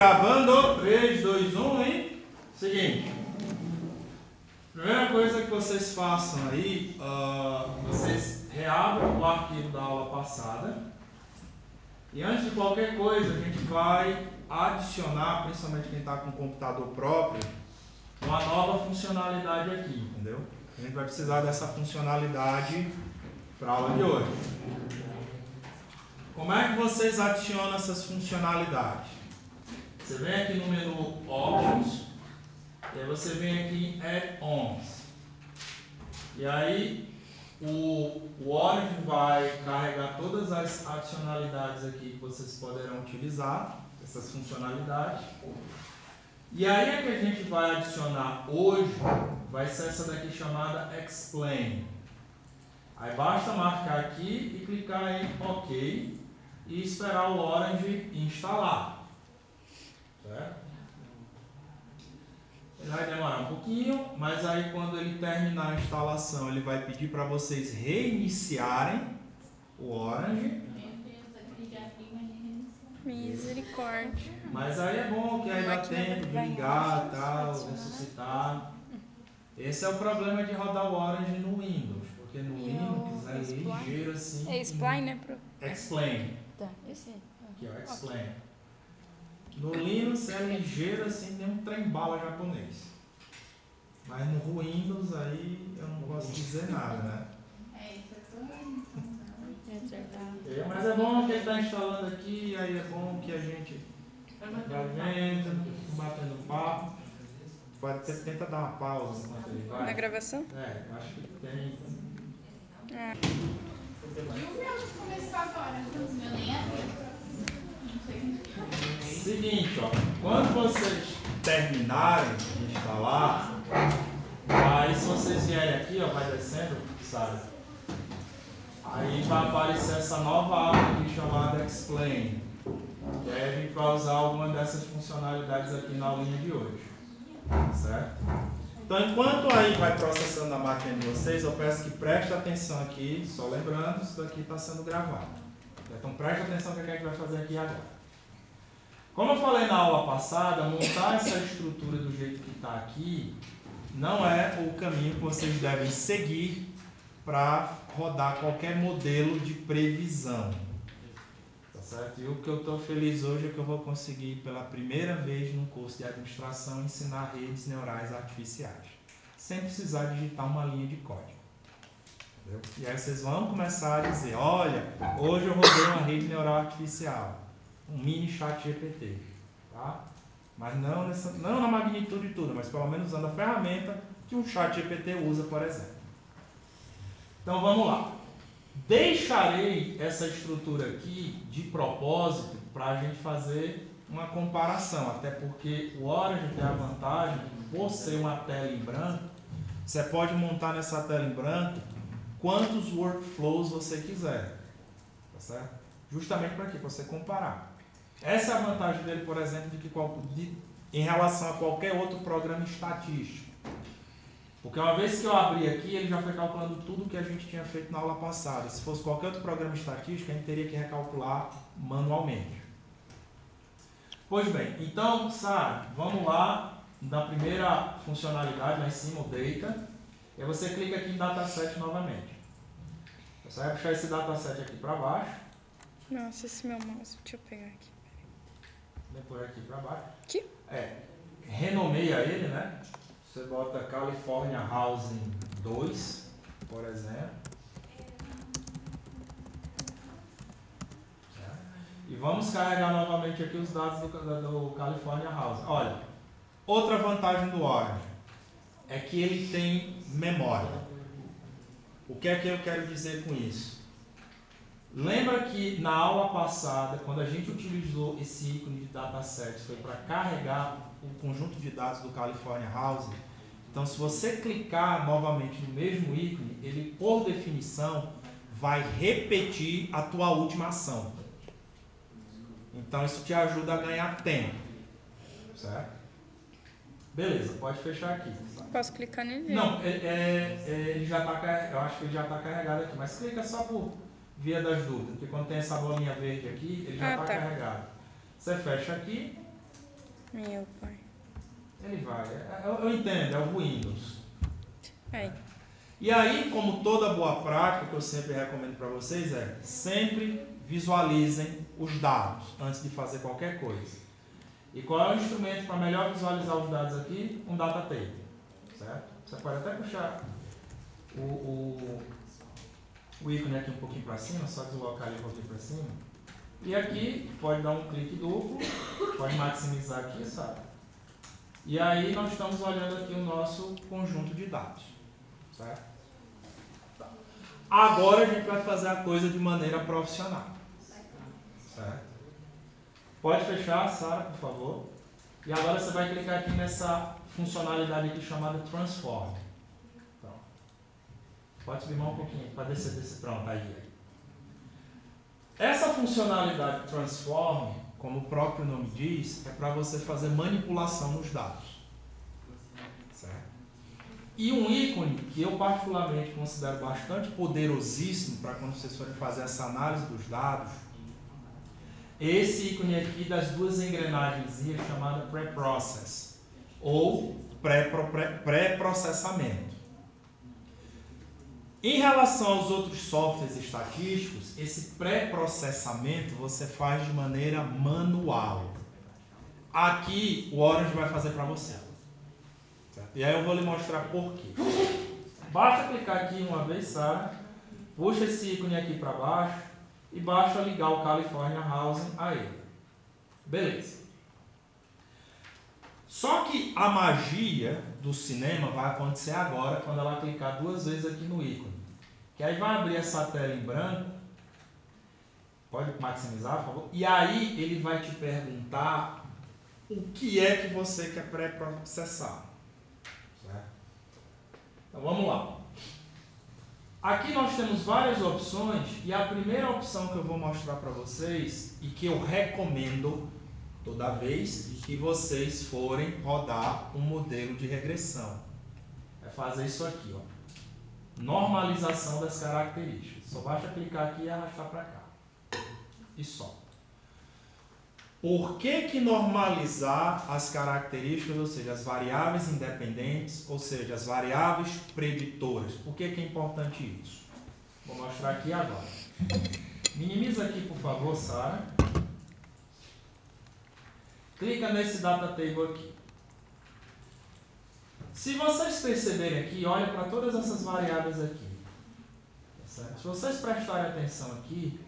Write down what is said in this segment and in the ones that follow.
Gravando, 3, 2, 1 e... Seguinte. Primeira coisa que vocês façam aí, vocês reabram o arquivo da aula passada. E antes de qualquer coisa, a gente vai adicionar, principalmente quem está com computador próprio, uma nova funcionalidade aqui, entendeu? A gente vai precisar dessa funcionalidade para a aula de hoje. Como é que vocês adicionam essas funcionalidades? Você vem aqui no menu Options, e aí você vem aqui em Add-ons. E aí o Origin vai carregar todas as adicionalidades aqui que vocês poderão utilizar, essas funcionalidades. E aí a que a gente vai adicionar hoje vai ser essa daqui chamada Explain. Aí basta marcar aqui e clicar em OK e esperar o Orange instalar. Certo? Ele vai demorar um pouquinho, mas aí quando ele terminar a instalação, ele vai pedir para vocês reiniciarem o Orange. Misericórdia. Mas aí é bom que aí dá tempo de ligar e tal, ressuscitar. Esse é o problema de rodar o Orange no Windows, porque no Windows é ligeiro assim. É Explain, né, pro? Explain. Tá, esse é. Aqui, ó, Explain. No Linux é ligeiro assim, nem um trem-bala japonês. Mas no Windows aí eu não posso dizer nada, né? Mas é bom que ele está instalando aqui, aí é bom que a gente vai vendo, batendo papo. Pode ser que tenta dar uma pausa enquanto ele vai. Na gravação? É, eu acho que tem. Ah. E o meu começou agora, o meu nem é. Seguinte, ó, quando vocês terminarem de instalar, aí se vocês vierem aqui, ó, vai descendo, sabe? Aí vai aparecer essa nova aba aqui chamada Explain. E aí a gente vai usar alguma dessas funcionalidades aqui na aulinha de hoje. Certo? Então, enquanto aí vai processando a máquina de vocês, eu peço que prestem atenção aqui, só lembrando, isso daqui está sendo gravado. Então, preste atenção no que a gente vai fazer aqui agora. Como eu falei na aula passada, montar essa estrutura do jeito que está aqui não é o caminho que vocês devem seguir para rodar qualquer modelo de previsão. Tá certo? E o que eu estou feliz hoje é que eu vou conseguir, pela primeira vez no curso de administração, ensinar redes neurais artificiais, sem precisar digitar uma linha de código. Entendeu? E aí vocês vão começar a dizer, olha, hoje eu rodei uma rede neural artificial. Um mini chat GPT, tá? Mas não na magnitude de tudo, mas pelo menos usando a ferramenta que um chat GPT usa, por exemplo. Então vamos lá. Deixarei essa estrutura aqui de propósito para a gente fazer uma comparação, até porque o Orange tem a vantagem, por ser uma tela em branco, você pode montar nessa tela em branco quantos workflows você quiser, tá certo? Justamente para quê? Para você comparar. Essa é a vantagem dele, por exemplo, em relação a qualquer outro programa estatístico. Porque uma vez que eu abri aqui, ele já foi calculando tudo que a gente tinha feito na aula passada. Se fosse qualquer outro programa estatístico, a gente teria que recalcular manualmente. Pois bem, então, Sara, vamos lá na primeira funcionalidade, lá em cima, o Data. E aí você clica aqui em Dataset novamente. Você vai puxar esse dataset aqui para baixo. Nossa, esse meu mouse, deixa eu pegar aqui. Vem por aqui para baixo. Aqui? Renomeia ele, né? Você bota California Housing 2, por exemplo. E vamos carregar novamente aqui os dados do California Housing. Olha, outra vantagem do Orange é que ele tem memória. O que é que eu quero dizer com isso? Lembra que na aula passada, quando a gente utilizou esse ícone de dataset, foi para carregar o conjunto de dados do California Housing? Então, se você clicar novamente no mesmo ícone, ele, por definição, vai repetir a tua última ação. Então, isso te ajuda a ganhar tempo. Certo? Beleza, pode fechar aqui. Posso clicar nele? Não, ele já está, eu acho que ele já está carregado aqui, mas clica só por via das dúvidas, porque quando tem essa bolinha verde aqui, ele já está carregado. Você fecha aqui Meu pai. Ele vai. Eu entendo, é o Windows. Aí. E aí, como toda boa prática, que eu sempre recomendo para vocês é, sempre visualizem os dados antes de fazer qualquer coisa. E qual é o instrumento para melhor visualizar os dados aqui? Um data table, certo? Você pode até puxar o ícone aqui um pouquinho para cima, só deslocar ele um pouquinho para cima. E aqui, pode dar um clique duplo, pode maximizar aqui, sabe? E aí nós estamos olhando aqui o nosso conjunto de dados, certo? Agora a gente vai fazer a coisa de maneira profissional. Certo? Pode fechar, Sara, por favor. E agora você vai clicar aqui nessa funcionalidade aqui chamada Transform. Pronto. Pode subir mais um pouquinho para descer desse. Pronto, aí. Essa funcionalidade Transform, como o próprio nome diz, é para você fazer manipulação nos dados. Certo? E um ícone que eu particularmente considero bastante poderosíssimo para quando vocês forem fazer essa análise dos dados, é esse ícone aqui das duas engrenagens chamada Preprocess, ou pré-processamento. Em relação aos outros softwares estatísticos, esse pré-processamento você faz de maneira manual. Aqui o Orange vai fazer para você. Certo? E aí eu vou lhe mostrar por quê. Basta clicar aqui uma vez, Sara, puxa esse ícone aqui para baixo e basta ligar o California Housing a ele. Beleza. Só que a magia do cinema vai acontecer agora quando ela clicar duas vezes aqui no ícone. Que aí vai abrir essa tela em branco. Pode maximizar, por favor. E aí ele vai te perguntar o que é que você quer pré-processar. Então vamos lá. Aqui nós temos várias opções e a primeira opção que eu vou mostrar para vocês e que eu recomendo toda vez que vocês forem rodar um modelo de regressão é fazer isso aqui, ó. Normalização das características. Só basta clicar aqui e arrastar para cá. E só. Por que normalizar as características, ou seja, as variáveis independentes, ou seja, as variáveis preditoras? Por que é importante isso? Vou mostrar aqui agora. Minimiza aqui, por favor, Sara. Clica nesse data table aqui. Se vocês perceberem aqui, olha para todas essas variáveis aqui. Certo? Se vocês prestarem atenção aqui,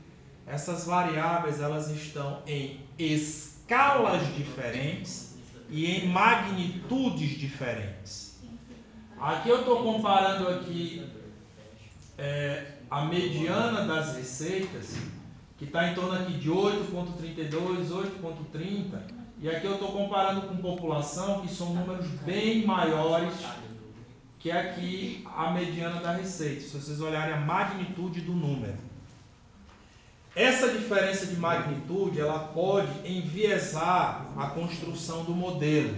essas variáveis elas estão em escalas diferentes e em magnitudes diferentes. Aqui eu estou comparando aqui a mediana das receitas, que está em torno aqui de 8,32, 8,30, e aqui eu estou comparando com população, que são números bem maiores que aqui a mediana da receita, se vocês olharem a magnitude do número. Essa diferença de magnitude, ela pode enviesar a construção do modelo,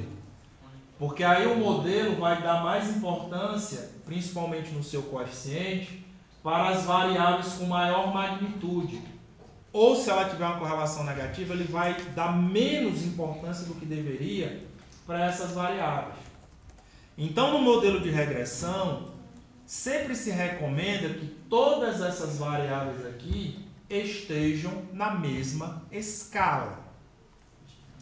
porque aí o modelo vai dar mais importância, principalmente no seu coeficiente, para as variáveis com maior magnitude. Ou se ela tiver uma correlação negativa, ele vai dar menos importância do que deveria para essas variáveis. Então, no modelo de regressão, sempre se recomenda que todas essas variáveis aqui estejam na mesma escala,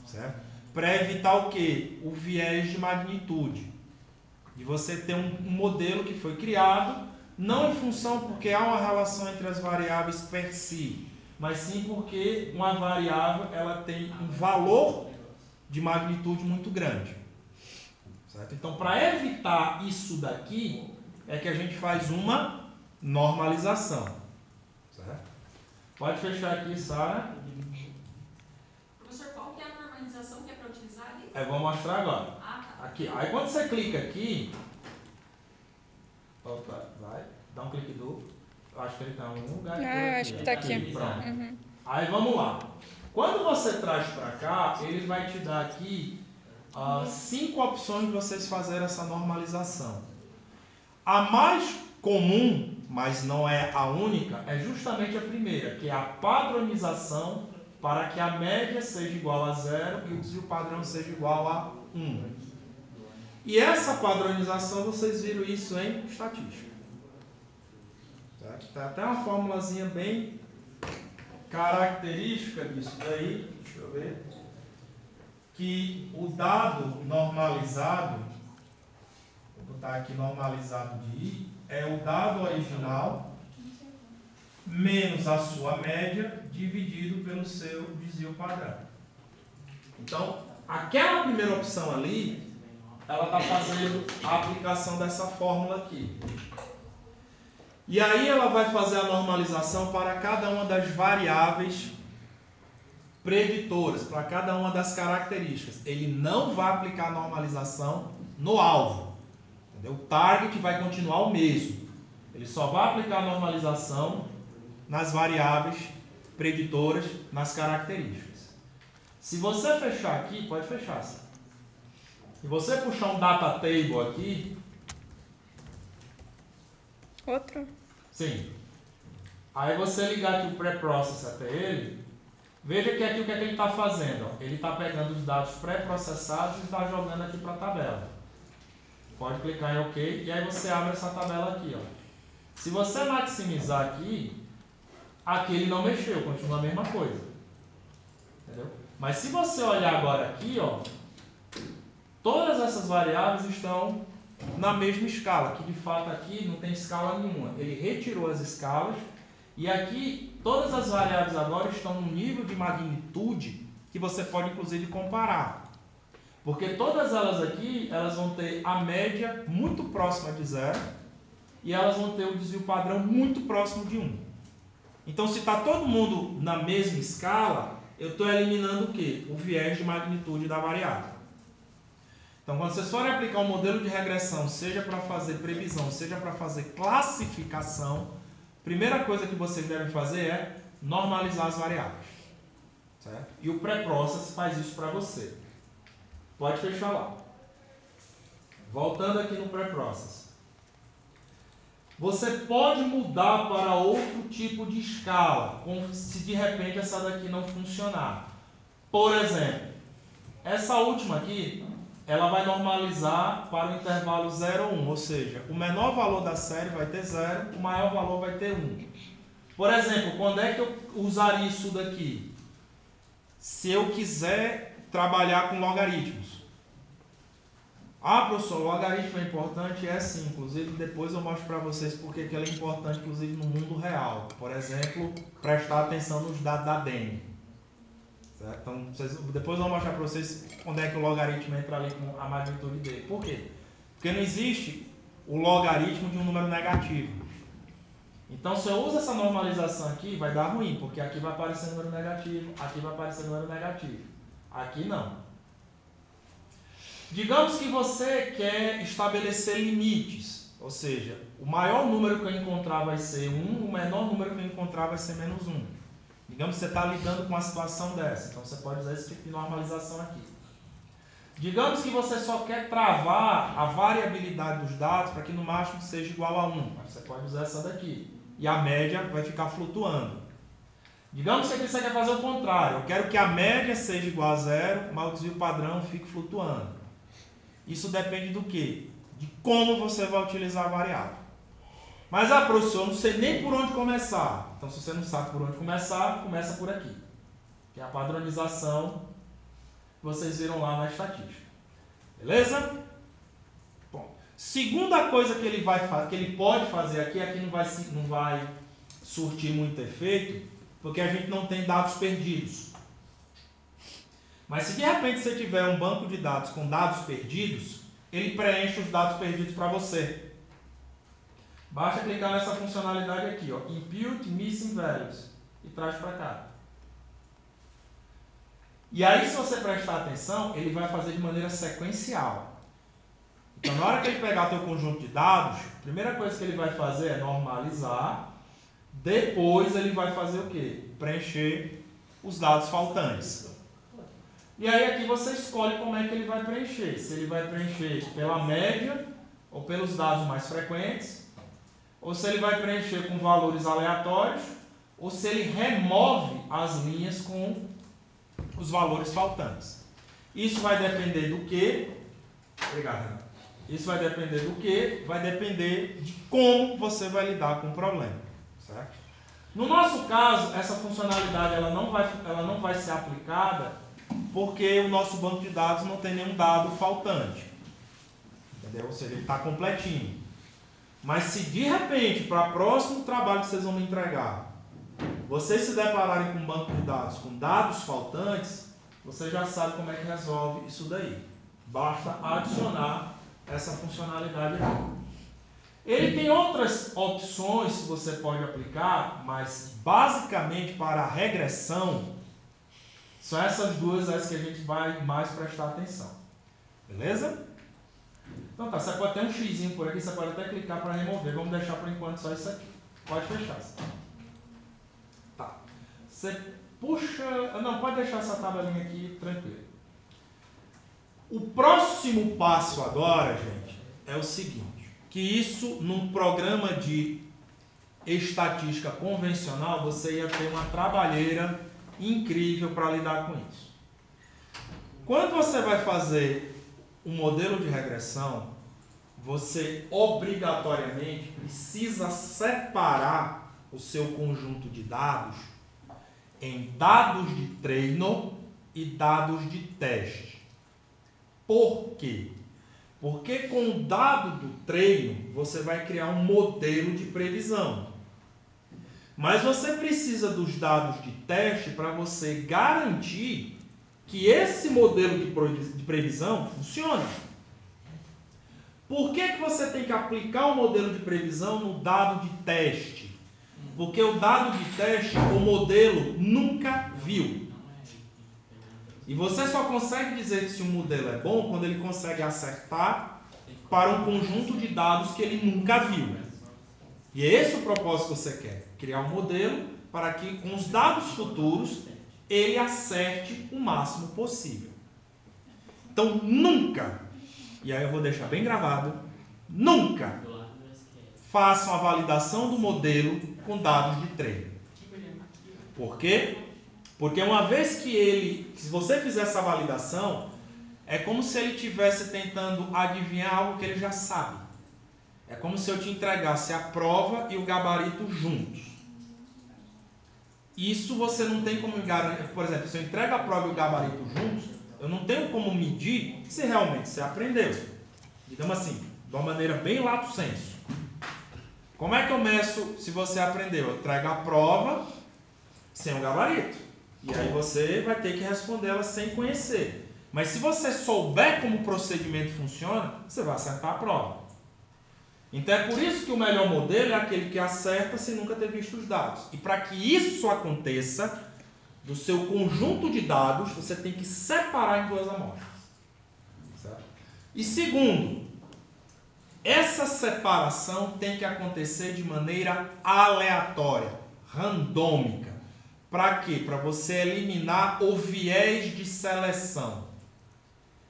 certo? Para evitar o quê? O viés de magnitude. De você ter um modelo que foi criado, não em função porque há uma relação entre as variáveis per si, mas sim porque uma variável ela tem um valor de magnitude muito grande. Certo? Então, para evitar isso daqui, é que a gente faz uma normalização. Certo? Pode fechar aqui, Sara. Professor, qual que é a normalização que é para utilizar ali? Eu vou mostrar agora. Ah, tá. Aqui. Aí quando você clica aqui, opa, vai, dá um clique duplo. Eu acho que ele está em algum lugar. Ah, acho que está aqui. Pronto. Uhum. Aí vamos lá. Quando você traz para cá, ele vai te dar aqui 5 opções de vocês fazerem essa normalização. A mais comum, mas não é a única, é justamente a primeira, que é a padronização para que a média seja igual a 0 e o desvio padrão seja igual a 1. E essa padronização, vocês viram isso em estatística. Tá até uma formulazinha bem característica disso daí. Deixa eu ver. Que o dado normalizado, vou botar aqui normalizado de I, é o dado original menos a sua média dividido pelo seu desvio padrão. Então, aquela primeira opção ali, ela está fazendo a aplicação dessa fórmula aqui. E aí ela vai fazer a normalização para cada uma das variáveis preditoras, para cada uma das características. Ele não vai aplicar a normalização no alvo. Entendeu? O target vai continuar o mesmo. Ele só vai aplicar a normalização nas variáveis preditoras, nas características. Se você fechar aqui, pode fechar. Se você puxar um data table aqui, Outro? sim. Aí você ligar aqui o pré-process até ele, veja que aqui o que é que ele está fazendo. Ó. Ele está pegando os dados pré-processados e está jogando aqui para a tabela. Pode clicar em OK e aí você abre essa tabela aqui. Ó. Se você maximizar aqui, aqui ele não mexeu, continua a mesma coisa. Entendeu? Mas se você olhar agora aqui, ó, todas essas variáveis estão na mesma escala, que de fato aqui não tem escala nenhuma. Ele retirou as escalas e aqui todas as variáveis agora estão num nível de magnitude que você pode inclusive comparar. Porque todas elas aqui, elas vão ter a média muito próxima de 0 e elas vão ter o desvio padrão muito próximo de 1. Então, se está todo mundo na mesma escala, eu estou eliminando o quê? O viés de magnitude da variável. Então, quando vocês forem aplicar um modelo de regressão, seja para fazer previsão, seja para fazer classificação, a primeira coisa que vocês devem fazer é normalizar as variáveis. Certo? E o pré-process faz isso para você. Pode fechar lá. Voltando aqui no pré-process. Você pode mudar para outro tipo de escala, se de repente essa daqui não funcionar. Por exemplo, essa última aqui, ela vai normalizar para o intervalo 0 ou 1, ou seja, o menor valor da série vai ter 0, o maior valor vai ter 1. Por exemplo, quando é que eu usaria isso daqui? Se eu quiser trabalhar com logaritmos. Ah, professor, o logaritmo é importante? É sim, inclusive depois eu mostro para vocês porque que ele é importante, inclusive no mundo real. Por exemplo, prestar atenção nos dados da DEM. Certo? Então, depois eu vou mostrar para vocês onde é que o logaritmo entra ali com a magnitude dele. Por quê? Porque não existe o logaritmo de um número negativo. Então, se eu uso essa normalização aqui, vai dar ruim, porque aqui vai aparecer número negativo, aqui vai aparecer número negativo. Aqui não. Digamos que você quer estabelecer limites, ou seja, o maior número que eu encontrar vai ser 1, o menor número que eu encontrar vai ser menos 1. Digamos que você está lidando com uma situação dessa, então você pode usar esse tipo de normalização aqui. Digamos que você só quer travar a variabilidade dos dados para que no máximo seja igual a 1. Você pode usar essa daqui. E a média vai ficar flutuando. Digamos que você quer fazer o contrário. Eu quero que a média seja igual a 0, mas o desvio padrão fique flutuando. Isso depende do quê? De como você vai utilizar a variável. Mas, professor, eu não sei nem por onde começar. Então, se você não sabe por onde começar, começa por aqui. Que é a padronização que vocês viram lá na estatística. Beleza? Bom, segunda coisa que ele pode fazer aqui não vai surtir muito efeito, porque a gente não tem dados perdidos. Mas se de repente você tiver um banco de dados com dados perdidos, ele preenche os dados perdidos para você. Basta clicar nessa funcionalidade aqui, ó, Impute Missing Values, e traz para cá. E aí, se você prestar atenção, ele vai fazer de maneira sequencial. Então, na hora que ele pegar o teu conjunto de dados, a primeira coisa que ele vai fazer é normalizar, depois ele vai fazer o quê? Preencher os dados faltantes. E aí aqui você escolhe como é que ele vai preencher. Se ele vai preencher pela média, ou pelos dados mais frequentes, ou se ele vai preencher com valores aleatórios, ou se ele remove as linhas com os valores faltantes. Isso vai depender do quê? Obrigado, Renato. Isso vai depender do quê? Vai depender de como você vai lidar com o problema. Certo? No nosso caso, essa funcionalidade ela não vai ser aplicada porque o nosso banco de dados não tem nenhum dado faltante. Entendeu? Ou seja, ele está completinho. Mas se de repente, para o próximo trabalho que vocês vão me entregar, vocês se depararem com um banco de dados com dados faltantes, você já sabe como é que resolve isso daí. Basta adicionar essa funcionalidade aqui. Ele tem outras opções que você pode aplicar, mas basicamente para a regressão, são essas duas as que a gente vai mais prestar atenção. Beleza? Então tá, você pode ter um xizinho por aqui, você pode até clicar para remover. Vamos deixar por enquanto só isso aqui. Pode fechar. Tá. Você puxa... Não, pode deixar essa tabelinha aqui tranquilo. O próximo passo agora, gente, é o seguinte. Que isso, num programa de estatística convencional, você ia ter uma trabalheira incrível para lidar com isso. Quando você vai fazer um modelo de regressão, você obrigatoriamente precisa separar o seu conjunto de dados em dados de treino e dados de teste. Por quê? Porque com o dado do treino, você vai criar um modelo de previsão. Mas você precisa dos dados de teste para você garantir que esse modelo de previsão funcione. Por que você tem que aplicar o modelo de previsão no dado de teste? Porque o dado de teste, o modelo nunca viu. E você só consegue dizer se um modelo é bom quando ele consegue acertar para um conjunto de dados que ele nunca viu. E é esse o propósito que você quer. Criar um modelo para que com os dados futuros ele acerte o máximo possível. Então nunca, e aí eu vou deixar bem gravado, nunca façam a validação do modelo com dados de treino. Por quê? Porque uma vez que se você fizer essa validação, é como se ele estivesse tentando adivinhar algo que ele já sabe. É como se eu te entregasse a prova e o gabarito juntos. Isso você não tem como garantir. Por exemplo, se eu entrego a prova e o gabarito juntos, eu não tenho como medir se realmente você aprendeu. Digamos assim, de uma maneira bem lato sensu. Como é que eu meço se você aprendeu? Eu entrego a prova sem o gabarito. E aí você vai ter que responder ela sem conhecer. Mas se você souber como o procedimento funciona, você vai acertar a prova. Então é por isso que o melhor modelo é aquele que acerta sem nunca ter visto os dados. E para que isso aconteça, do seu conjunto de dados, você tem que separar em duas amostras. Certo? E segundo, essa separação tem que acontecer de maneira aleatória, randômica. Para quê? Para você eliminar o viés de seleção.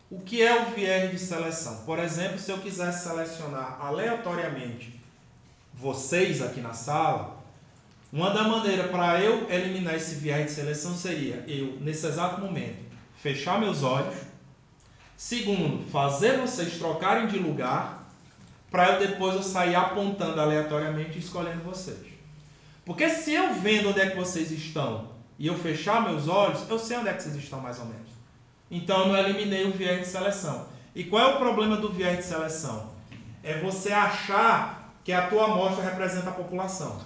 O que é o viés de seleção? Por exemplo, se eu quisesse selecionar aleatoriamente vocês aqui na sala, uma da maneira para eu eliminar esse viés de seleção seria eu, nesse exato momento, fechar meus olhos. Segundo, fazer vocês trocarem de lugar, para depois eu sair apontando aleatoriamente e escolhendo vocês. Porque se eu vendo onde é que vocês estão e eu fechar meus olhos, eu sei onde é que vocês estão mais ou menos. Então eu não eliminei o viés de seleção. E qual é o problema do viés de seleção? É você achar que a tua amostra representa a população.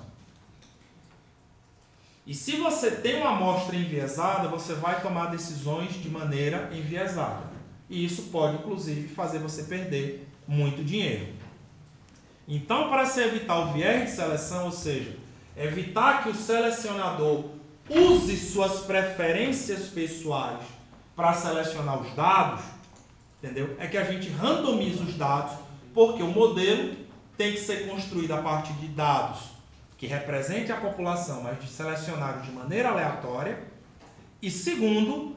E se você tem uma amostra enviesada, você vai tomar decisões de maneira enviesada. E isso pode, inclusive, fazer você perder muito dinheiro. Então, para se evitar o viés de seleção, ou seja, evitar que o selecionador use suas preferências pessoais para selecionar os dados, entendeu? É que a gente randomiza os dados, porque o modelo tem que ser construído a partir de dados que representem a população, mas selecionados de maneira aleatória. E segundo,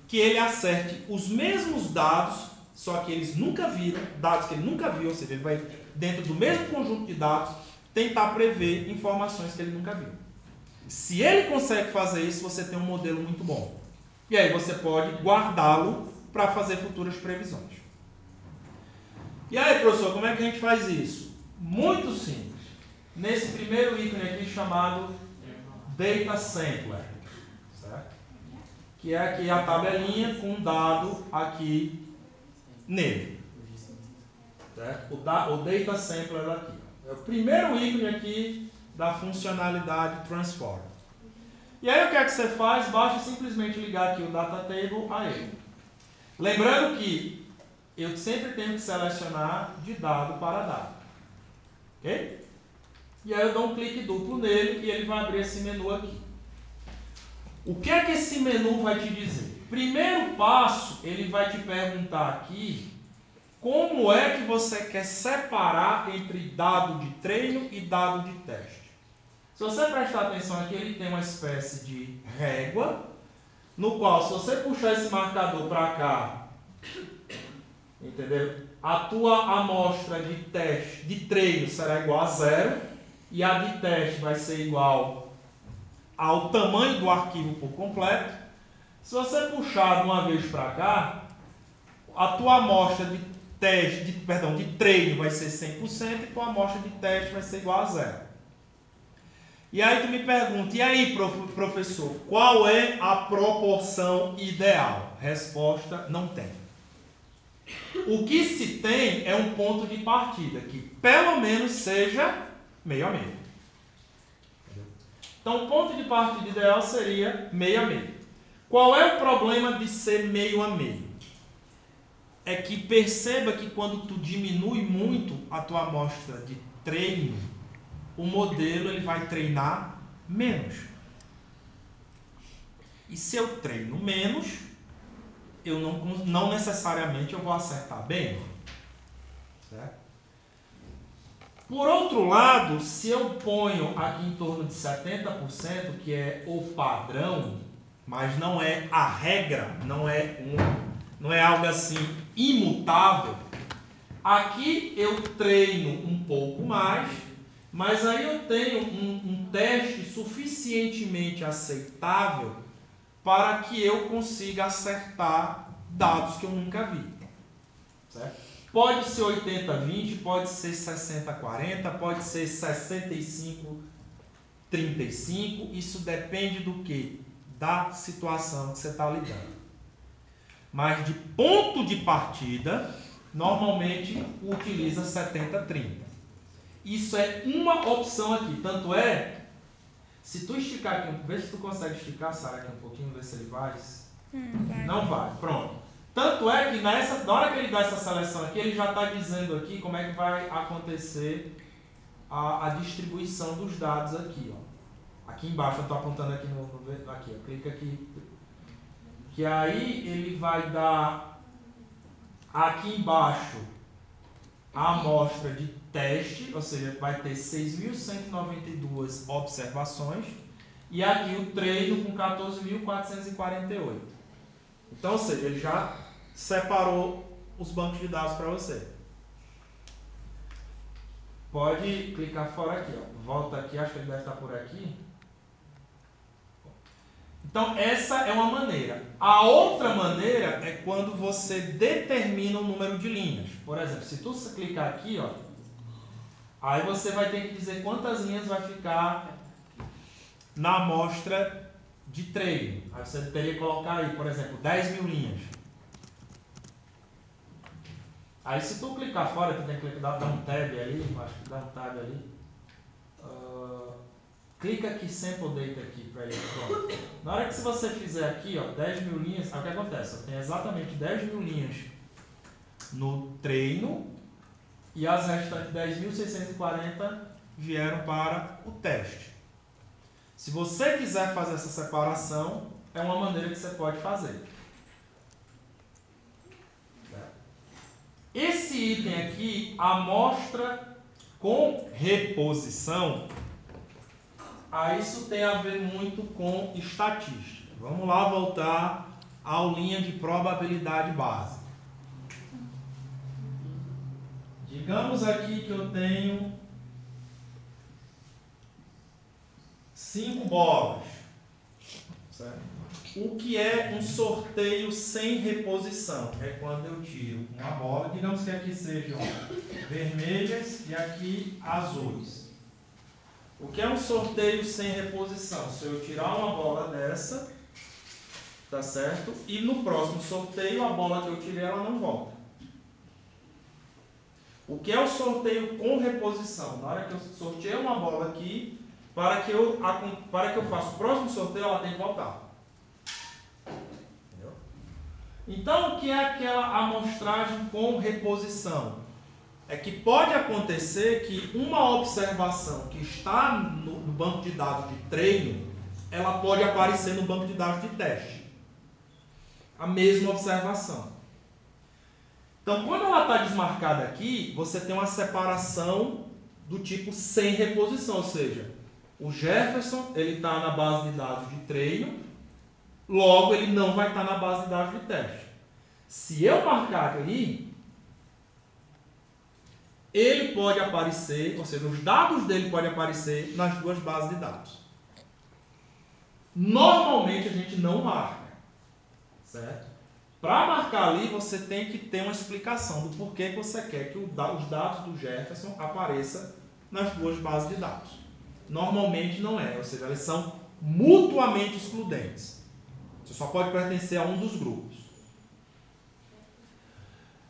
que ele acerte os mesmos dados, só que eles nunca viram, dados que ele nunca viu, ou seja, ele vai dentro do mesmo conjunto de dados tentar prever informações que ele nunca viu. Se ele consegue fazer isso, você tem um modelo muito bom. E aí você pode guardá-lo para fazer futuras previsões. E aí, professor, como é que a gente faz isso? Muito simples. Nesse primeiro ícone aqui chamado Data Sampler, certo? Que é aqui a tabelinha com um dado aqui nele. Certo? O Data Sampler aqui. É o primeiro ícone aqui da funcionalidade Transform. E aí o que é que você faz? Basta simplesmente ligar aqui o Data Table a ele. Lembrando que eu sempre tenho que selecionar de dado para dado. Ok? E aí eu dou um clique duplo nele e ele vai abrir esse menu aqui. O que é que esse menu vai te dizer? Primeiro passo, ele vai te perguntar aqui como é que você quer separar entre dado de treino e dado de teste. Se você prestar atenção aqui, ele tem uma espécie de régua, no qual, se você puxar esse marcador para cá, entendeu? A tua amostra de teste, de treino, será igual a 0, e a de teste vai ser igual ao tamanho do arquivo por completo. Se você puxar de uma vez para cá, a tua amostra de teste, de treino vai ser 100% e tua amostra de teste vai ser igual a 0. E aí tu me pergunta, e aí, professor, qual é a proporção ideal? Resposta, não tem. O que se tem é um ponto de partida, que pelo menos seja meio a meio. Então, o ponto de partida ideal seria meio a meio. Qual é o problema de ser meio a meio? É que perceba que quando tu diminui muito a tua amostra de treino, o modelo ele vai treinar menos. E se eu treino menos, eu não necessariamente eu vou acertar bem. Certo? Por outro lado, se eu ponho aqui em torno de 70%, que é o padrão, mas não é a regra, não é algo assim imutável, aqui eu treino um pouco mais, mas aí eu tenho um teste suficientemente aceitável para que eu consiga acertar dados que eu nunca vi. Certo? Pode ser 80-20, pode ser 60-40, pode ser 65-35, isso depende do quê? Da situação que você está lidando. Mas de ponto de partida, normalmente utiliza 70-30. Isso é uma opção aqui. Tanto é, se tu esticar aqui, vê se tu consegue esticar, Sara, aqui um pouquinho, ver se ele vai. Vai. Não vai, pronto. Tanto é que na hora que ele dá essa seleção aqui, ele já está dizendo aqui como é que vai acontecer a distribuição dos dados aqui. Ó. Aqui embaixo, eu estou apontando aqui aqui, ó, clica aqui. Que aí ele vai dar aqui embaixo a amostra de teste, ou seja, vai ter 6.192 observações, e aqui o treino com 14.448. Então, ou seja, ele já separou os bancos de dados para você. Pode clicar fora aqui, ó. Volta aqui, acho que ele deve estar por aqui. Então, essa é uma maneira. A outra maneira é quando você determina o número de linhas. Por exemplo, se tu clicar aqui, ó, aí você vai ter que dizer quantas linhas vai ficar na amostra de treino. Aí você teria que colocar aí, por exemplo, 10.000 linhas. Aí se tu clicar fora, tu tem que dar um tab ali, acho que dá um tab ali. Clica aqui Sample Data aqui para ele. Pronto. Na hora que você fizer aqui, ó, 10.000 linhas, aí o que acontece? Tem exatamente 10.000 linhas no treino e as restantes 10.640 vieram para o teste. Se você quiser fazer essa separação, é uma maneira que você pode fazer. Esse item aqui, amostra com reposição, isso tem a ver muito com estatística. Vamos lá voltar à aulinha de probabilidade básica. Digamos aqui que eu tenho 5 bolas. Certo? O que é um sorteio sem reposição? É quando eu tiro uma bola, digamos que aqui sejam vermelhas e aqui azuis. O que é um sorteio sem reposição? Se eu tirar uma bola dessa, tá certo? E no próximo sorteio a bola que eu tirei ela não volta. O que é o sorteio com reposição? Na hora que eu sorteio uma bola aqui, para que eu faça o próximo sorteio, ela tem que voltar. Entendeu? Então, o que é aquela amostragem com reposição? É que pode acontecer que uma observação que está no banco de dados de treino, ela pode aparecer no banco de dados de teste. A mesma observação. Então, quando ela está desmarcada aqui, você tem uma separação do tipo sem reposição, ou seja, o Jefferson ele está na base de dados de treino, logo ele não vai estar na base de dados de teste. Se eu marcar ali, ele pode aparecer, ou seja, os dados dele podem aparecer nas duas bases de dados. Normalmente a gente não marca, certo? Para marcar ali, você tem que ter uma explicação do porquê que você quer que os dados do Jefferson apareçam nas duas bases de dados. Normalmente não é, ou seja, elas são mutuamente excludentes. Você só pode pertencer a um dos grupos.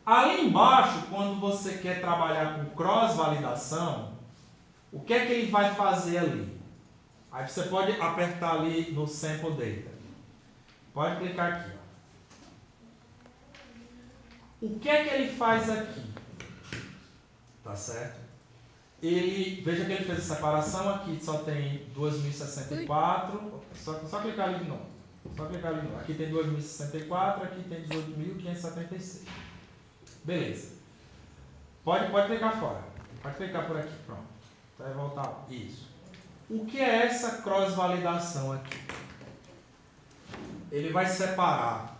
Ali embaixo, quando você quer trabalhar com cross-validação, o que é que ele vai fazer ali? Aí você pode apertar ali no Sample Data. Pode clicar aqui. O que é que ele faz aqui? Tá certo? Veja que ele fez a separação aqui, só tem 2064. Só clicar ali de novo. Só clicar ali de novo. Aqui tem 2064, aqui tem 18.576. Beleza. Pode clicar fora. Pode clicar por aqui. Pronto. Vai voltar. Isso. O que é essa cross-validação aqui? Ele vai separar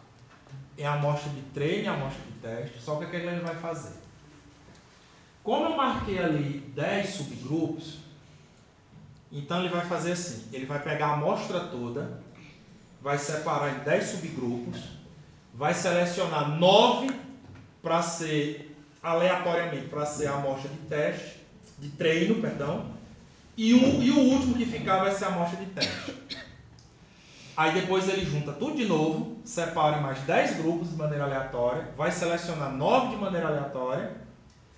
em amostra de treino e amostra de teste. Só que o que ele vai fazer? Como eu marquei ali 10 subgrupos, então ele vai fazer assim. Ele vai pegar a amostra toda, vai separar em 10 subgrupos, vai selecionar 9 para ser aleatoriamente, para ser a amostra de teste, de treino, perdão, e o último que ficar vai ser a amostra de teste. Aí depois ele junta tudo de novo, separa em mais 10 grupos de maneira aleatória, vai selecionar 9 de maneira aleatória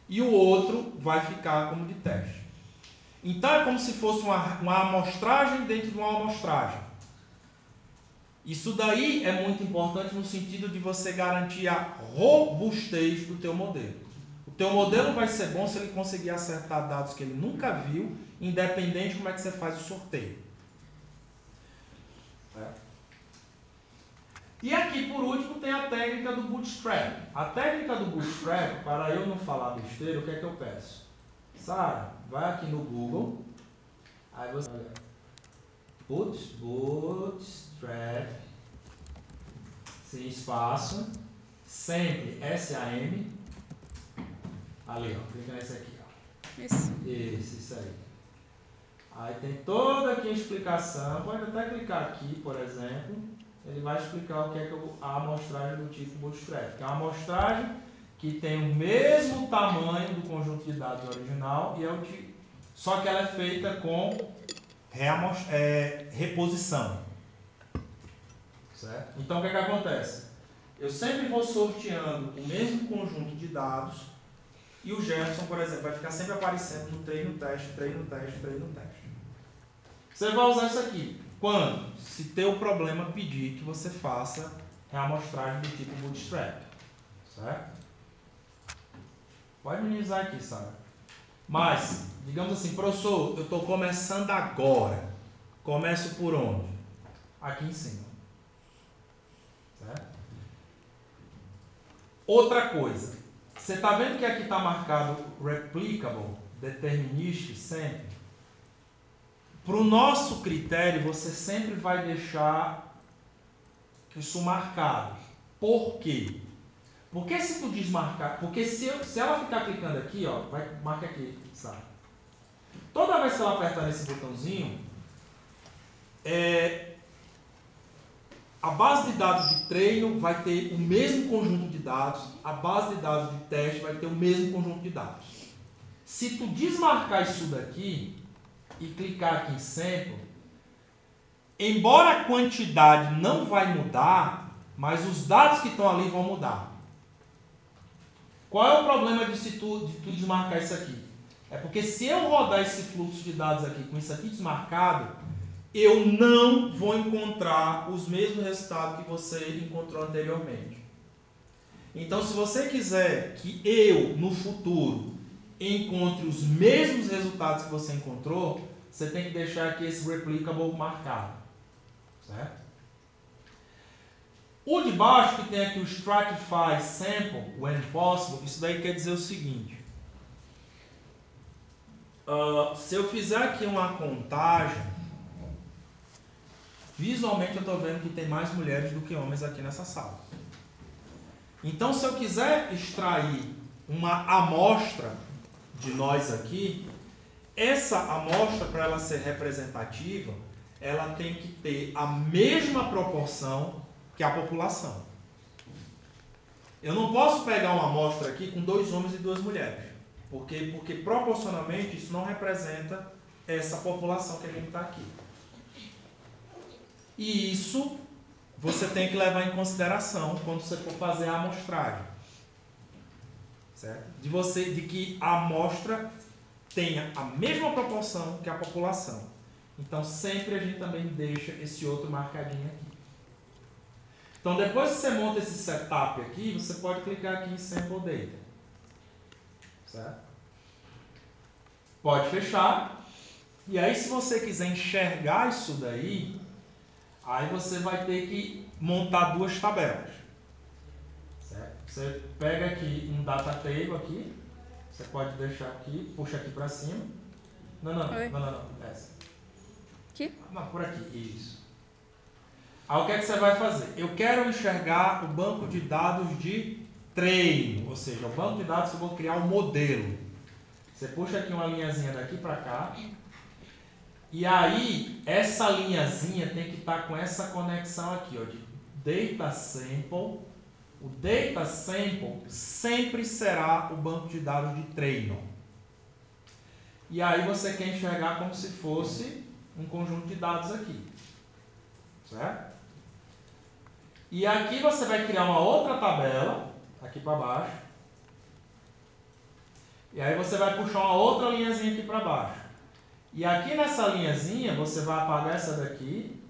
e o outro vai ficar como de teste. Então é como se fosse uma amostragem dentro de uma amostragem. Isso daí é muito importante no sentido de você garantir a robustez do teu modelo. O teu modelo vai ser bom se ele conseguir acertar dados que ele nunca viu, independente de como é que você faz o sorteio. E aqui, por último, tem a técnica do bootstrap. A técnica do bootstrap, para eu não falar besteira, o que é que eu peço? Sara, vai aqui no Google, aí você olha, bootstrap, sem espaço, sempre SAM, ali, ó, clica nesse aqui, ó. Isso aí. Aí tem toda aqui a explicação, pode até clicar aqui, por exemplo, ele vai explicar o que é a amostragem do tipo bootstrap, que é uma amostragem que tem o mesmo tamanho do conjunto de dados original, só que ela é feita com reposição. Certo? Então o que acontece? Eu sempre vou sorteando o mesmo conjunto de dados e o Jefferson, por exemplo, vai ficar sempre aparecendo no treino, teste, treino, teste, treino, teste. Você vai usar isso aqui. Quando? Se teu problema pedir que você faça a amostragem do tipo bootstrap. Certo? Pode minimizar aqui, Sara. Mas, digamos assim, professor, eu estou começando agora. Começo por onde? Aqui em cima. Certo? Outra coisa. Você está vendo que aqui está marcado replicable, deterministic, sempre? Para o nosso critério, você sempre vai deixar isso marcado. Por quê? Porque se tu desmarcar, porque se ela ficar clicando aqui, ó, marca aqui, sabe? Toda vez que ela apertar nesse botãozinho, A base de dados de treino vai ter o mesmo conjunto de dados, a base de dados de teste vai ter o mesmo conjunto de dados. Se tu desmarcar isso daqui e clicar aqui em sample, embora a quantidade não vai mudar, mas os dados que estão ali vão mudar. Qual é o problema de tu desmarcar isso aqui? É porque se eu rodar esse fluxo de dados aqui com isso aqui desmarcado, eu não vou encontrar os mesmos resultados que você encontrou anteriormente. Então, se você quiser que eu, no futuro, encontre os mesmos resultados que você encontrou, você tem que deixar aqui esse replicable marcado. Certo? O de baixo, que tem aqui o stratify sample when possible, isso daí quer dizer o seguinte. Se eu fizer aqui uma contagem, visualmente eu estou vendo que tem mais mulheres do que homens aqui nessa sala. Então, se eu quiser extrair uma amostra de nós aqui, essa amostra, para ela ser representativa, ela tem que ter a mesma proporção que a população. Eu não posso pegar uma amostra aqui com 2 homens e 2 mulheres, porque proporcionalmente isso não representa essa população que a gente está aqui. E isso você tem que levar em consideração quando você for fazer a amostragem. Certo? De que a amostra tenha a mesma proporção que a população. Então, sempre a gente também deixa esse outro marcadinho aqui. Então, depois que você monta esse setup aqui, você pode clicar aqui em Sample Data. Certo? Pode fechar. E aí, se você quiser enxergar isso daí, aí você vai ter que montar 2 tabelas. Certo? Você pega aqui um data table aqui. Você pode deixar aqui, puxa aqui para cima. Não. Essa. Aqui? Não, por aqui, isso. Aí o que é que você vai fazer? Eu quero enxergar o banco de dados de treino, ou seja, o banco de dados que eu vou criar um modelo. Você puxa aqui uma linhazinha daqui para cá. E aí, essa linhazinha tem que estar com essa conexão aqui, ó, de data sample. O data sample sempre será o banco de dados de treino. E aí você quer enxergar como se fosse um conjunto de dados aqui. Certo? E aqui você vai criar uma outra tabela, aqui para baixo. E aí você vai puxar uma outra linhazinha aqui para baixo. E aqui nessa linhazinha você vai apagar essa daqui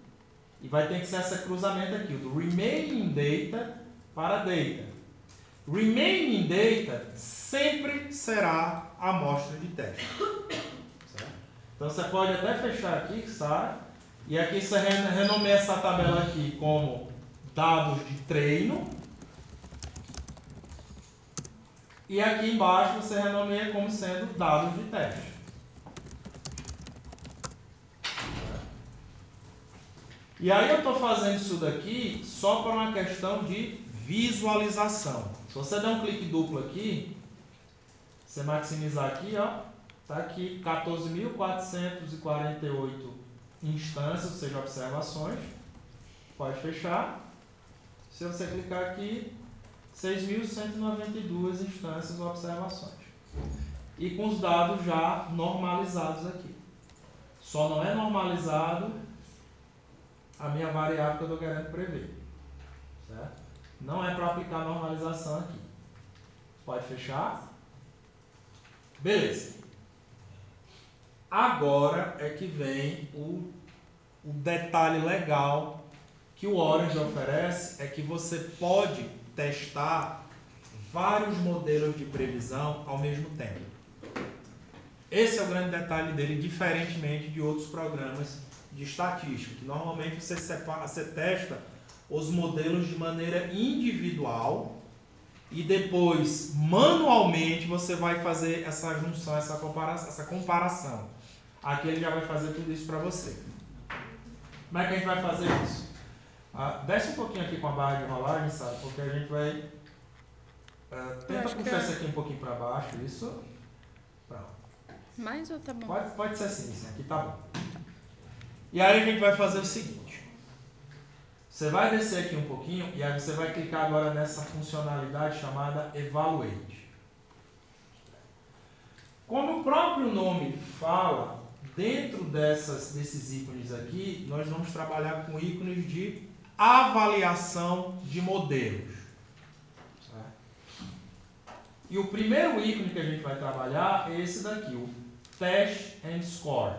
e vai ter que ser esse cruzamento aqui, o do remaining data para data. Remaining data sempre será a amostra de teste. Certo? Então você pode até fechar aqui, sabe? E aqui você renomeia essa tabela aqui como dados de treino. E aqui embaixo você renomeia como sendo dados de teste. E aí eu estou fazendo isso daqui só para uma questão de visualização. Se você der um clique duplo aqui, você maximizar aqui, ó, está aqui 14.448 instâncias, ou seja, observações. Pode fechar. Se você clicar aqui, 6.192 instâncias ou observações. E com os dados já normalizados aqui. Só não é normalizado a minha variável que eu estou querendo prever. Certo? Não é para aplicar normalização aqui. Pode fechar? Beleza. Agora é que vem o detalhe legal que o Orange oferece, é que você pode testar vários modelos de previsão ao mesmo tempo. Esse é o grande detalhe dele, diferentemente de outros programas de estatística, que normalmente você testa os modelos de maneira individual e depois, manualmente, você vai fazer essa junção, essa comparação. Aqui ele já vai fazer tudo isso para você. Como é que a gente vai fazer isso? Desce um pouquinho aqui com a barra de rolagem, sabe? Porque a gente vai... tenta puxar isso aqui um pouquinho para baixo, isso. Pronto. Mais ou tá bom? Pode ser assim, aqui tá bom. E aí a gente vai fazer o seguinte. Você vai descer aqui um pouquinho e aí você vai clicar agora nessa funcionalidade chamada Evaluate. Como o próprio nome fala, dentro desses ícones aqui, nós vamos trabalhar com ícones de avaliação de modelos. E o primeiro ícone que a gente vai trabalhar é esse daqui, o Test and Score.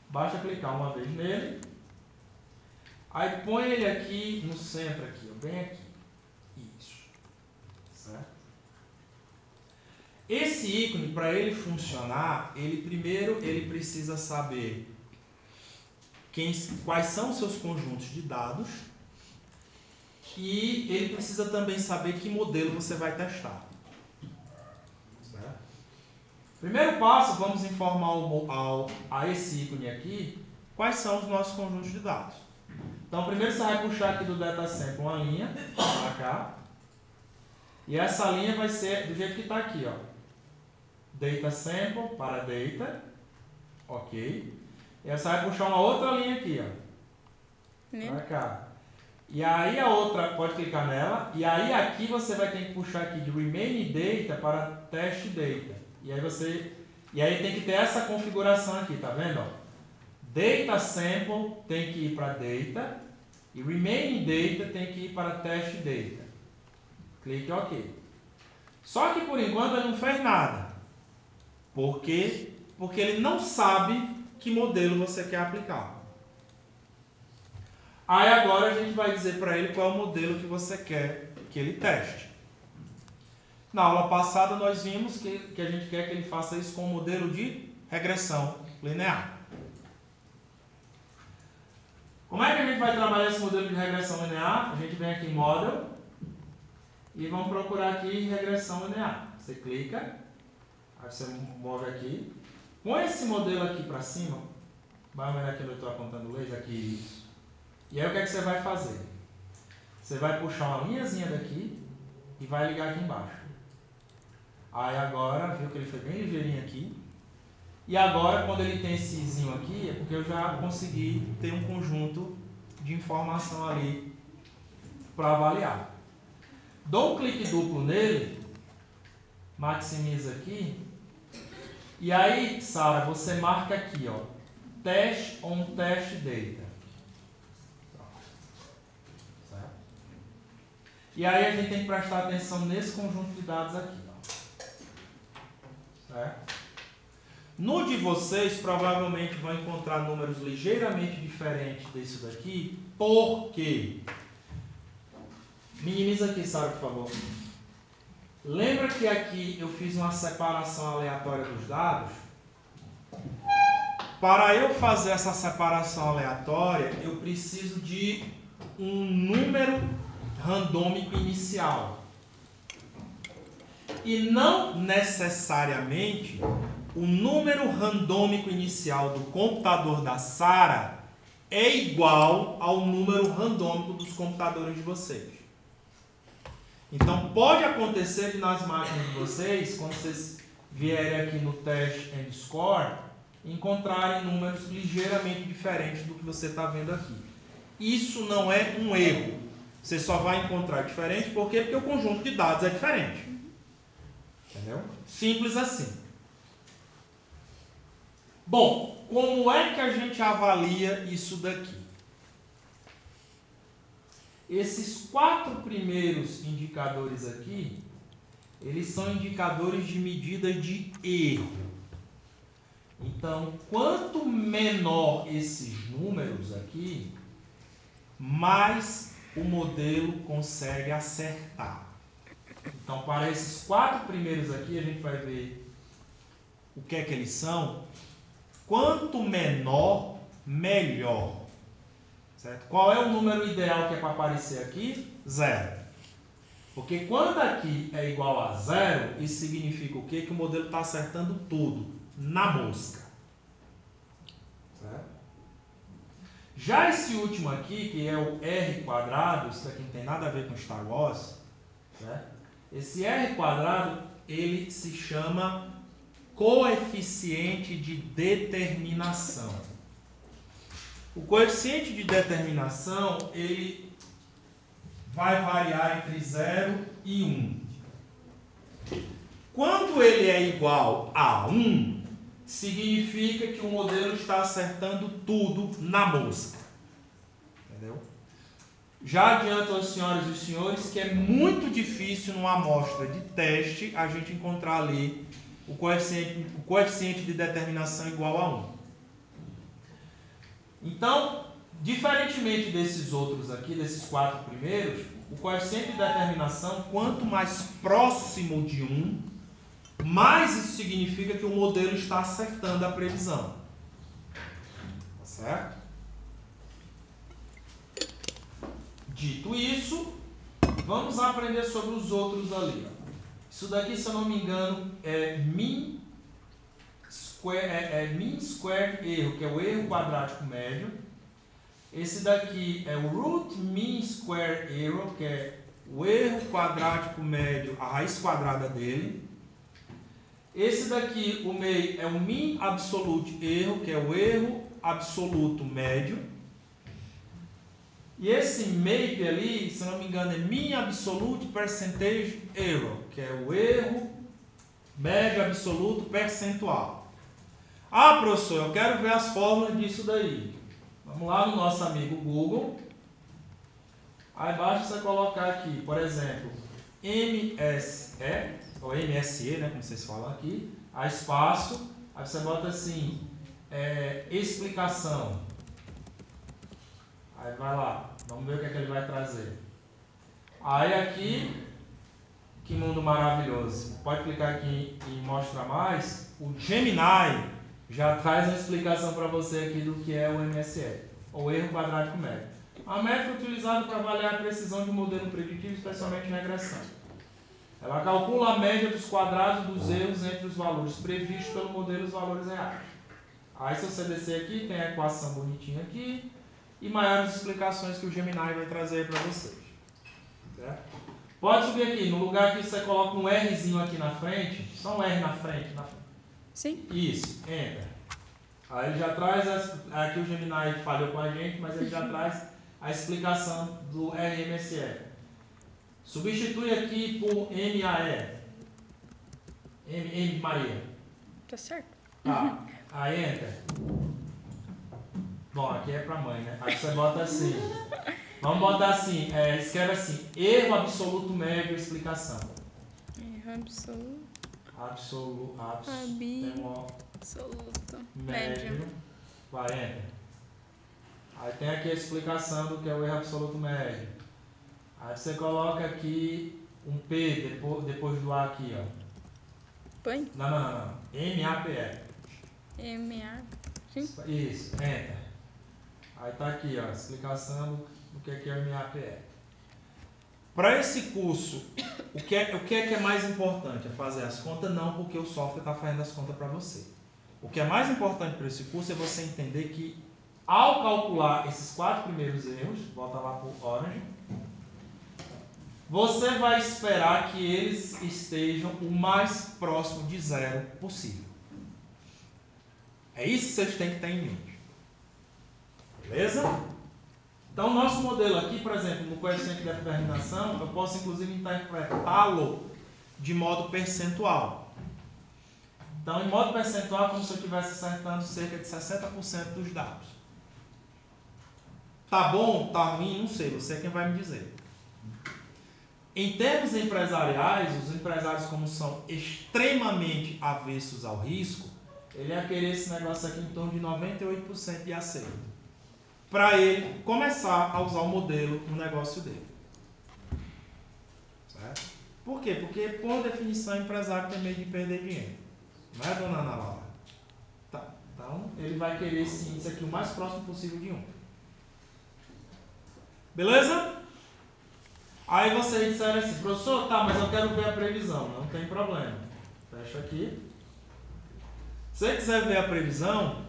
Basta clicar uma vez nele. Aí põe ele aqui no centro, aqui, ó, bem aqui. Isso. Certo? Esse ícone, para ele funcionar, primeiro ele precisa saber quais são os seus conjuntos de dados e ele precisa também saber que modelo você vai testar. Certo? Primeiro passo, vamos informar a esse ícone aqui quais são os nossos conjuntos de dados. Então, primeiro você vai puxar aqui do DataSample uma linha para cá. E essa linha vai ser do jeito que está aqui, ó. DataSample para Data. Ok. E aí você vai puxar uma outra linha aqui, ó. Para cá. E aí a outra, pode clicar nela. E aí aqui você vai ter que puxar aqui de Remaining Data para Test Data. E aí tem que ter essa configuração aqui, tá vendo? Ó? Data Sample tem que ir para Data e Remaining Data tem que ir para Test Data. Clique OK. Só que por enquanto ele não fez nada. Por quê? Porque ele não sabe que modelo você quer aplicar. Aí agora a gente vai dizer para ele qual é o modelo que você quer que ele teste. Na aula passada nós vimos que a gente quer que ele faça isso com o modelo de regressão linear. Como é que a gente vai trabalhar esse modelo de regressão linear? A gente vem aqui em Model e vamos procurar aqui regressão linear. Você clica, aí você move aqui. Põe esse modelo aqui para cima. Vai olhar aqui onde eu estou apontando o laser, aqui, isso. E aí o que é que você vai fazer? Você vai puxar uma linhazinha daqui e vai ligar aqui embaixo. Aí agora, viu que ele foi bem ligeirinho aqui. E agora, quando ele tem esse izinho aqui, é porque eu já consegui ter um conjunto de informação ali para avaliar. Dou um clique duplo nele, maximiza aqui, e aí, Sara, você marca aqui, ó, Test on Test Data. Certo? E aí a gente tem que prestar atenção nesse conjunto de dados aqui, ó. Certo? No de vocês, provavelmente vão encontrar números ligeiramente diferentes desse daqui, porque... Minimiza aqui, Sara, por favor. Lembra que aqui eu fiz uma separação aleatória dos dados? Para eu fazer essa separação aleatória, eu preciso de um número randômico inicial. E não necessariamente o número randômico inicial do computador da Sara é igual ao número randômico dos computadores de vocês. Então, pode acontecer que nas máquinas de vocês, quando vocês vierem aqui no Test and Score, encontrarem números ligeiramente diferentes do que você está vendo aqui. Isso não é um erro. Você só vai encontrar diferente, por quê? Porque o conjunto de dados é diferente. Entendeu? Simples assim. Bom, como é que a gente avalia isso daqui? Esses 4 primeiros indicadores aqui, eles são indicadores de medida de erro. Então, quanto menor esses números aqui, mais o modelo consegue acertar. Então, para esses 4 primeiros aqui, a gente vai ver o que é que eles são. Quanto menor, melhor. Certo? Qual é o número ideal que é para aparecer aqui? 0. Porque quando aqui é igual a 0, isso significa o quê? Que o modelo está acertando tudo, na mosca. Certo? Já esse último aqui, que é o R quadrado, isso aqui não tem nada a ver com Star Wars, certo? Esse R quadrado, ele se chama coeficiente de determinação. O coeficiente de determinação, ele vai variar entre 0 e 1. Quando ele é igual a 1, significa que o modelo está acertando tudo na mosca. Entendeu? Já adianto às senhoras e senhores que é muito difícil numa amostra de teste a gente encontrar ali o coeficiente de determinação igual a 1. Então, diferentemente desses outros aqui, desses 4 primeiros, o coeficiente de determinação, quanto mais próximo de 1, mais isso significa que o modelo está acertando a previsão. Tá certo? Dito isso, vamos aprender sobre os outros ali. Isso daqui, se eu não me engano, é mean square erro, que é o erro quadrático médio. Esse daqui é o root mean square error, que é o erro quadrático médio, a raiz quadrada dele. Esse daqui, o meio, é o mean absolute erro, que é o erro absoluto médio. E esse MAPE ali, se não me engano, é mean absolute percentage error, que é o erro médio absoluto percentual. Ah, professor, eu quero ver as fórmulas disso daí. Vamos lá no nosso amigo Google. Aí basta você colocar aqui, por exemplo, MSE, ou MSE, né, como vocês falam aqui, a espaço, aí você bota assim, explicação. Aí vai lá, vamos ver o que é que ele vai trazer. Aí aqui, que mundo maravilhoso. Pode clicar aqui em mostra mais. O Gemini já traz uma explicação para você aqui do que é o MSE, ou erro quadrático médio. A métrica é utilizada para avaliar a precisão de um modelo preditivo, especialmente em regressão. Ela calcula a média dos quadrados dos erros entre os valores previstos pelo modelo e os valores reais. Aí se você descer aqui, tem a equação bonitinha aqui e maiores explicações que o Gemini vai trazer para vocês. Certo? Pode subir aqui, no lugar que você coloca um Rzinho aqui na frente, só um R na frente. Sim. Isso, Enter. Aí ele já traz, aqui o Gemini falhou com a gente, mas ele já traz a explicação do RMSE. Substitui aqui por MAE. M Maria. Tá certo. Tá, aí Enter. Bom, aqui é pra mãe, né? Aí você bota assim. Vamos botar assim, escreve assim, erro absoluto médio explicação. Erro absoluto. Absoluto médio. Vai, Enter. Aí tem aqui a explicação do que é o erro absoluto médio. Aí você coloca aqui um P depois do A aqui, ó. Põe? Não. M-A-P-E. M-A. Sim. Isso, Enter. Aí tá aqui, ó, a explicação do que é o MAPE. Para esse curso, o que é mais importante? É fazer as contas? Não, porque o software está fazendo as contas para você. O que é mais importante para esse curso é você entender que, ao calcular esses 4 primeiros erros, volta lá para o Orange, você vai esperar que eles estejam o mais próximo de 0 possível. É isso que vocês têm que ter em mente. Beleza? Então, o nosso modelo aqui, por exemplo, no coeficiente de determinação, eu posso inclusive interpretá-lo de modo percentual. Então, em modo percentual, é como se eu estivesse acertando cerca de 60% dos dados. Tá bom? Tá ruim? Não sei, você é quem vai me dizer. Em termos empresariais, os empresários, como são extremamente avessos ao risco, ele ia querer esse negócio aqui em torno de 98% de acerto, para ele começar a usar o modelo no negócio dele. Certo? Por quê? Porque, por definição, o empresário tem medo de perder dinheiro. Não é, dona Ana Laura? Tá. Então, ele vai querer esse índice aqui o mais próximo possível de 1. Beleza? Aí vocês disseram assim, professor, tá, mas eu quero ver a previsão. Não tem problema. Fecha aqui. Se você quiser ver a previsão,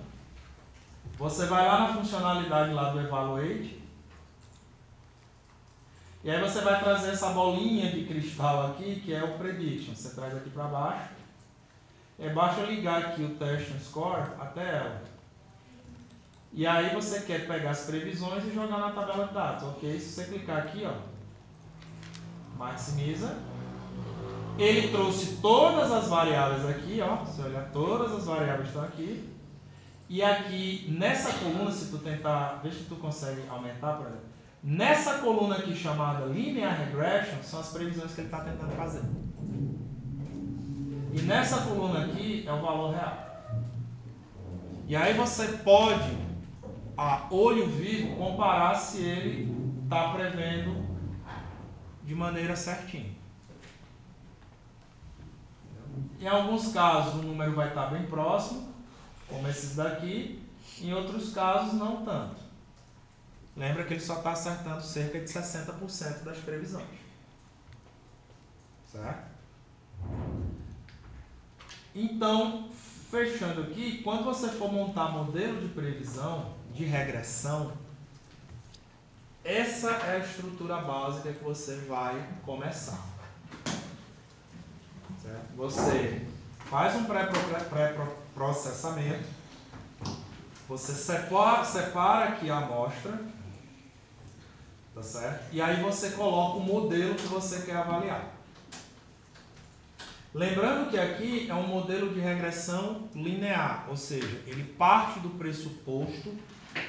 você vai lá na funcionalidade lá do Evaluate. E aí você vai trazer essa bolinha de cristal aqui, que é o Prediction. Você traz aqui para baixo. E basta ligar aqui o Test Score até ela. E aí você quer pegar as previsões e jogar na tabela de dados, ok? Se você clicar aqui, ó, maximiza. Ele trouxe todas as variáveis aqui, ó. Se olhar, todas as variáveis estão aqui. E aqui, nessa coluna, se tu tentar, vê se tu consegue aumentar, por exemplo. Nessa coluna aqui chamada Linear Regression, são as previsões que ele está tentando fazer. E nessa coluna aqui é o valor real. E aí você pode, a olho vivo, comparar se ele está prevendo de maneira certinha. Em alguns casos o número vai estar bem próximo, como esses daqui. Em outros casos não tanto. Lembra que ele só está acertando cerca de 60% das previsões. Certo? Então, fechando aqui, quando você for montar modelo de previsão, de regressão, essa é a estrutura básica que você vai começar. Certo? Você faz um pré-processamento, você separa aqui a amostra, tá certo? E aí você coloca o modelo que você quer avaliar. Lembrando que aqui é um modelo de regressão linear, ou seja, ele parte do pressuposto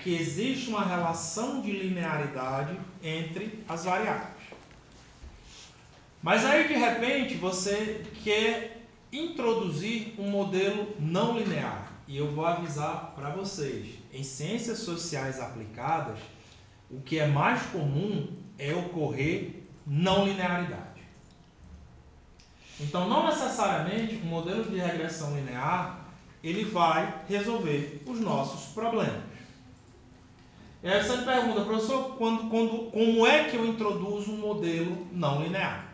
que existe uma relação de linearidade entre as variáveis. Mas aí, de repente, você quer introduzir um modelo não linear. E eu vou avisar para vocês, em ciências sociais aplicadas, o que é mais comum é ocorrer não linearidade. Então, não necessariamente um modelo de regressão linear ele vai resolver os nossos problemas. E aí você me pergunta, professor, como é que eu introduzo um modelo não linear?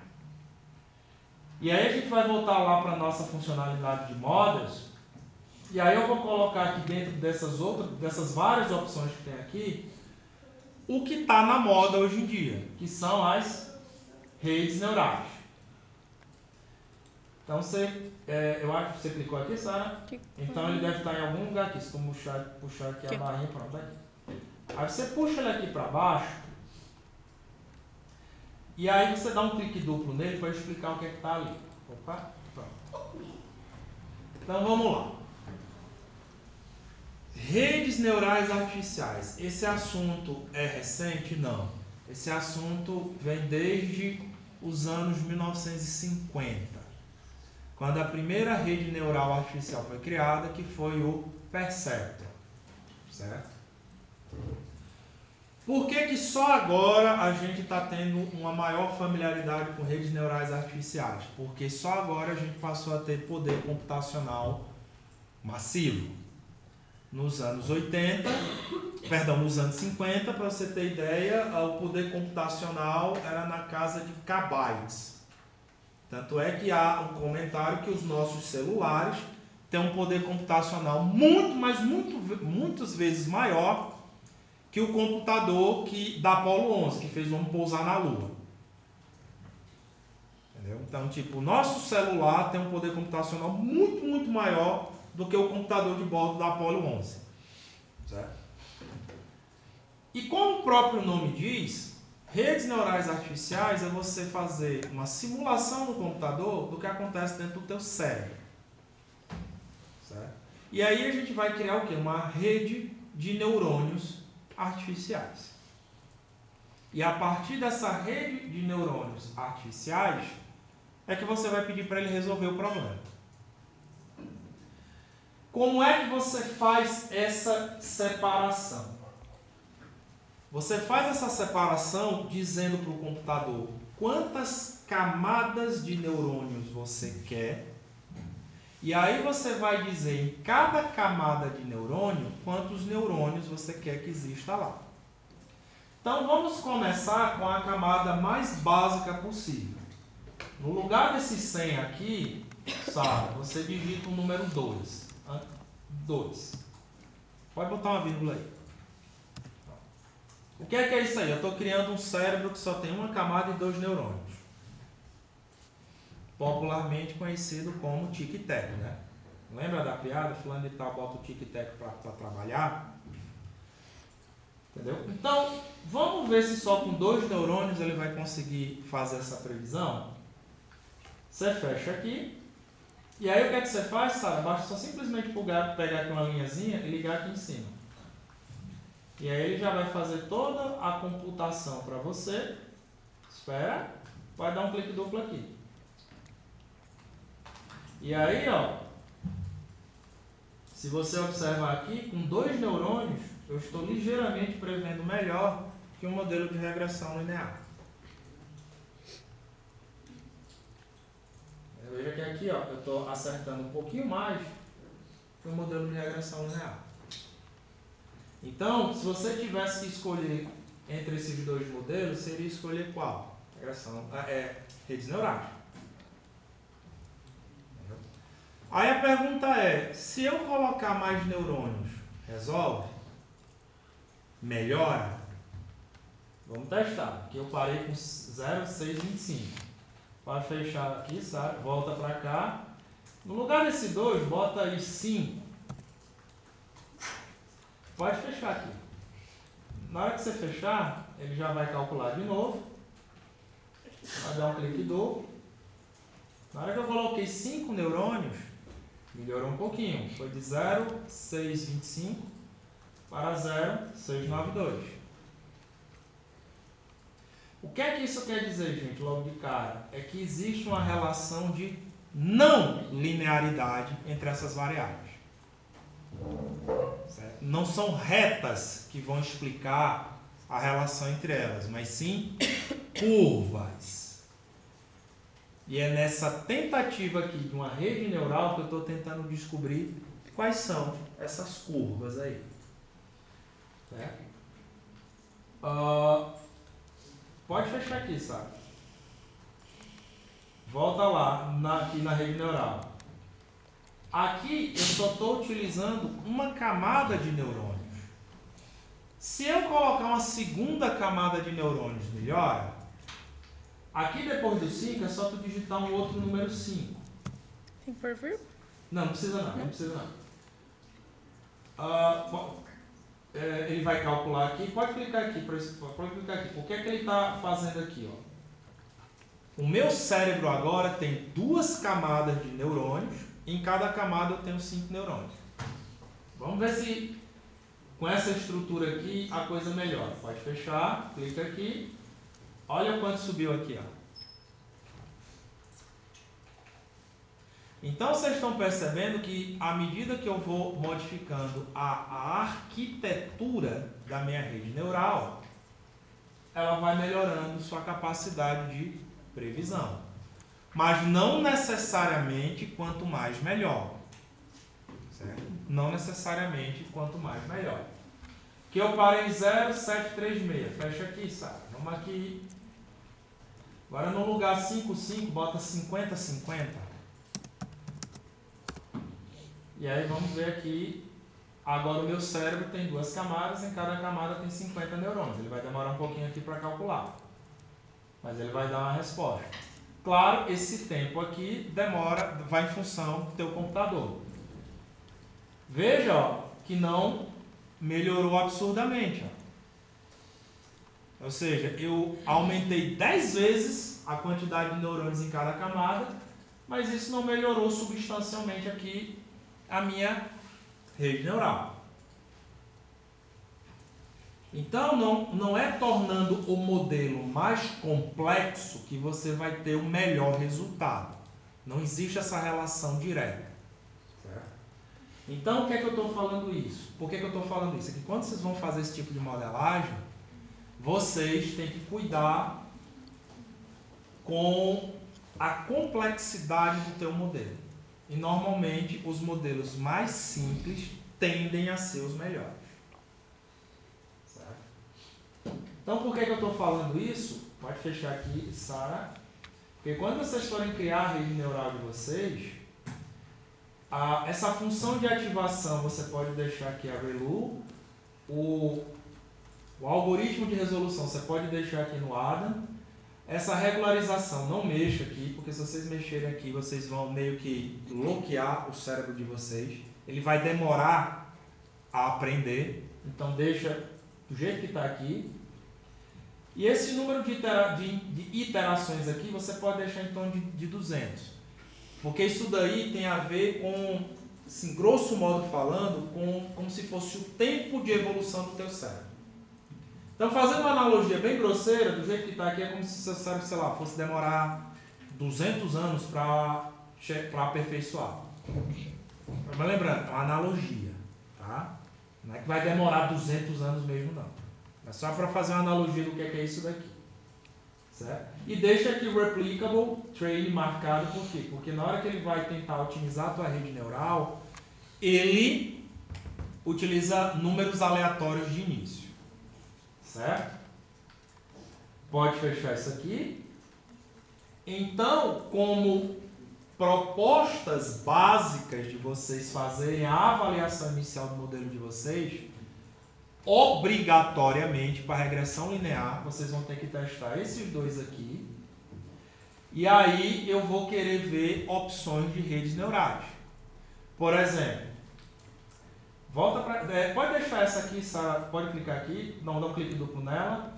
E aí a gente vai voltar lá para a nossa funcionalidade de models. E aí eu vou colocar aqui dentro dessas várias opções que tem aqui, o que está na moda hoje em dia, que são as redes neurais. Então eu acho que você clicou aqui, Sara? Então ele deve estar em algum lugar aqui. Se tu puxar aqui a barrinha, pronto, tá aqui. Aí você puxa ele aqui para baixo. E aí você dá um clique duplo nele para explicar o que é que está ali. Opa, pronto. Então vamos lá. Redes neurais artificiais. Esse assunto é recente? Não. Esse assunto vem desde os anos 1950. Quando a primeira rede neural artificial foi criada, que foi o Perceptron. Certo? Por que só agora a gente está tendo uma maior familiaridade com redes neurais artificiais? Porque só agora a gente passou a ter poder computacional massivo. Nos anos 50, para você ter ideia, o poder computacional era na casa de kbytes. Tanto é que há um comentário que os nossos celulares têm um poder computacional muitas vezes maior que o computador da Apollo 11, que fez o homem pousar na Lua. Entendeu? Então, o nosso celular tem um poder computacional muito maior do que o computador de bordo da Apollo 11. Certo? E como o próprio nome diz, redes neurais artificiais é você fazer uma simulação no computador do que acontece dentro do teu cérebro. Certo? E aí a gente vai criar o quê? Uma rede de neurônios artificiais. E a partir dessa rede de neurônios artificiais é que você vai pedir para ele resolver o problema. Como é que você faz essa separação? Você faz essa separação dizendo para o computador quantas camadas de neurônios você quer. E aí você vai dizer em cada camada de neurônio quantos neurônios você quer que exista lá. Então vamos começar com a camada mais básica possível. No lugar desse 100 aqui, Sara, você digita o número 2. 2. Pode botar uma vírgula aí. O que é isso aí? Eu estou criando um cérebro que só tem uma camada e 2 neurônios. Popularmente conhecido como tic-tac, né? Lembra da piada? Fulano de tal bota o tic-tac para trabalhar. Entendeu? Então, vamos ver se só com 2 neurônios ele vai conseguir fazer essa previsão? Você fecha aqui. E aí o que é que você faz, Sara? Basta só simplesmente pegar aqui uma linhazinha e ligar aqui em cima. E aí ele já vai fazer toda a computação para você. Espera. Vai dar um clique duplo aqui. E aí, ó, se você observar aqui, com 2 neurônios, eu estou ligeiramente prevendo melhor que um modelo de regressão linear. Veja que aqui, ó, eu estou acertando um pouquinho mais que um modelo de regressão linear. Então, se você tivesse que escolher entre esses 2 modelos, seria escolher qual? Redes neurais. Aí a pergunta é, se eu colocar mais neurônios, resolve? Melhora? Vamos testar. Aqui eu parei com 0,625. Para fechar aqui, sabe? Volta para cá. No lugar desse 2, bota aí 5. Pode fechar aqui. Na hora que você fechar, ele já vai calcular de novo. Vai dar um clique duplo. Na hora que eu coloquei 5 neurônios, melhorou um pouquinho. Foi de 0,625 para 0,692. O que é que isso quer dizer, gente, logo de cara? É que existe uma relação de não linearidade entre essas variáveis. Certo? Não são retas que vão explicar a relação entre elas, mas sim curvas. E é nessa tentativa aqui de uma rede neural que eu estou tentando descobrir quais são essas curvas aí. Certo? Pode fechar aqui, sabe? Volta lá, aqui na rede neural. Aqui eu só estou utilizando uma camada de neurônios. Se eu colocar uma segunda camada de neurônios, melhora? Aqui depois do 5 é só tu digitar um outro número 5. Tem que pôr vírgula? Não precisa não, não precisa não. Ele vai calcular aqui, pode clicar aqui, o que é que ele está fazendo aqui? Ó? O meu cérebro agora tem 2 camadas de neurônios, em cada camada eu tenho 5 neurônios. Vamos ver se com essa estrutura aqui a coisa melhora. Pode fechar, clica aqui, olha quanto subiu aqui. Ó. Então vocês estão percebendo que à medida que eu vou modificando a arquitetura da minha rede neural, ela vai melhorando sua capacidade de previsão. Mas não necessariamente quanto mais melhor. Certo? Não necessariamente quanto mais melhor. Que eu parei em 0,736. Fecha aqui, sabe? Vamos aqui. Agora no lugar 55, bota 50,50. E aí vamos ver aqui. Agora o meu cérebro tem 2 camadas, em cada camada tem 50 neurônios. Ele vai demorar um pouquinho aqui para calcular. Mas ele vai dar uma resposta. Claro, esse tempo aqui vai em função do teu computador. Veja, ó, que não melhorou absurdamente. Ó. Ou seja, eu aumentei 10 vezes a quantidade de neurônios em cada camada, mas isso não melhorou substancialmente aqui a minha rede neural. Então, não é tornando o modelo mais complexo que você vai ter o melhor resultado. Não existe essa relação direta. Certo? Então, o que é que eu estou falando isso? Por que eu estou falando isso? É que quando vocês vão fazer esse tipo de modelagem, vocês têm que cuidar com a complexidade do teu modelo. E, normalmente, os modelos mais simples tendem a ser os melhores. Então, por que eu estou falando isso? Pode fechar aqui, Sara. Porque quando vocês forem criar a rede neural de vocês, essa função de ativação você pode deixar aqui a ReLU. O algoritmo de resolução você pode deixar aqui no Adam. Essa regularização não mexa aqui, porque se vocês mexerem aqui, vocês vão meio que bloquear o cérebro de vocês. Ele vai demorar a aprender. Então, deixa do jeito que está aqui. E esse número de iterações aqui, você pode deixar em torno de 200. Porque isso daí tem a ver com, assim, grosso modo falando, como se fosse o tempo de evolução do teu cérebro. Então, fazendo uma analogia bem grosseira, do jeito que está aqui, é como se o seu cérebro, sei lá, fosse demorar 200 anos para aperfeiçoar. Mas lembrando, é uma analogia, tá? Não é que vai demorar 200 anos mesmo, não. É só para fazer uma analogia do que é isso daqui. Certo? E deixa aqui o Replicable Train marcado, por quê? Porque na hora que ele vai tentar otimizar a tua rede neural, ele utiliza números aleatórios de início. Certo? Pode fechar isso aqui. Então, como propostas básicas de vocês fazerem a avaliação inicial do modelo de vocês, obrigatoriamente, para regressão linear, vocês vão ter que testar esses dois aqui. E aí eu vou querer ver opções de redes neurais. Por exemplo, volta para... pode deixar essa aqui, pode clicar aqui. Não, dá um clique duplo nela.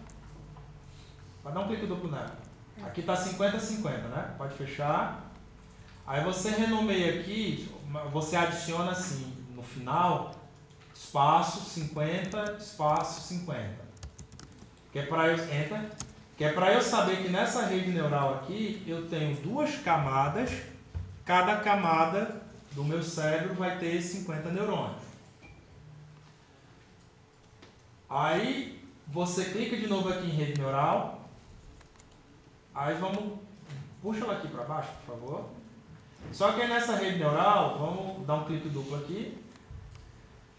Vai dar um clique duplo nela. Aqui está 50-50, né? Pode fechar. Aí você renomeia aqui, você adiciona assim, no final, espaço 50, espaço 50. Que é para eu saber que nessa rede neural aqui, eu tenho duas camadas, cada camada do meu cérebro vai ter 50 neurônios. Aí, você clica de novo aqui em rede neural. Aí puxa ela aqui para baixo, por favor. Só que aí nessa rede neural, vamos dar um clique duplo aqui.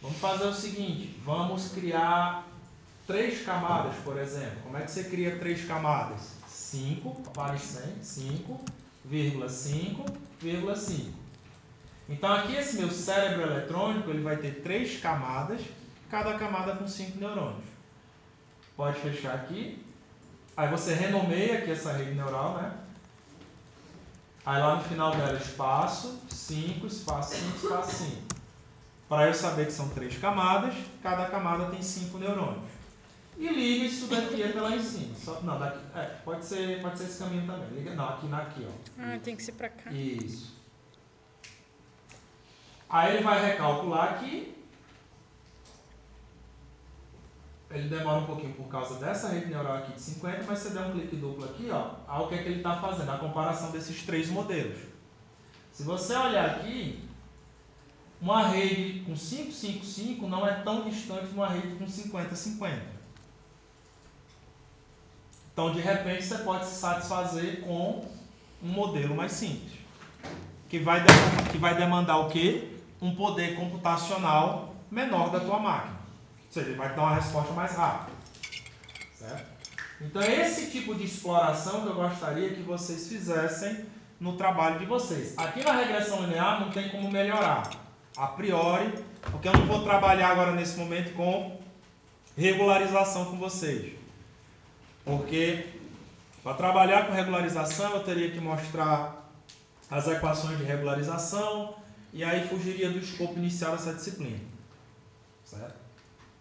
Vamos fazer o seguinte, vamos criar 3 camadas, por exemplo. Como é que você cria 3 camadas? 5, vale 100, 5,5,5. Então aqui esse meu cérebro eletrônico, ele vai ter 3 camadas, cada camada com 5 neurônios. Pode fechar aqui. Aí você renomeia aqui essa rede neural, né? Aí lá no final dela, espaço 5, espaço 5, espaço 5. Para eu saber que são 3 camadas, cada camada tem 5 neurônios. E liga isso daqui até lá em cima. Não, daqui, pode ser esse caminho também. Liga, não, aqui, ó. Ah, tem que ser pra cá. Isso. Aí ele vai recalcular aqui. Ele demora um pouquinho por causa dessa rede neural aqui de 50, mas você der um clique duplo aqui, ó, o que é que ele está fazendo? A comparação desses 3 modelos. Se você olhar aqui, uma rede com 5, 5, 5 não é tão distante de uma rede com 50, 50. Então, de repente, você pode se satisfazer com um modelo mais simples. Que vai demandar o quê? Um poder computacional menor da tua máquina. Ou seja, ele vai dar uma resposta mais rápida. Certo? Então, é esse tipo de exploração que eu gostaria que vocês fizessem no trabalho de vocês. Aqui na regressão linear não tem como melhorar, a priori, porque eu não vou trabalhar agora nesse momento com regularização com vocês. Porque para trabalhar com regularização eu teria que mostrar as equações de regularização e aí fugiria do escopo inicial dessa disciplina. Certo?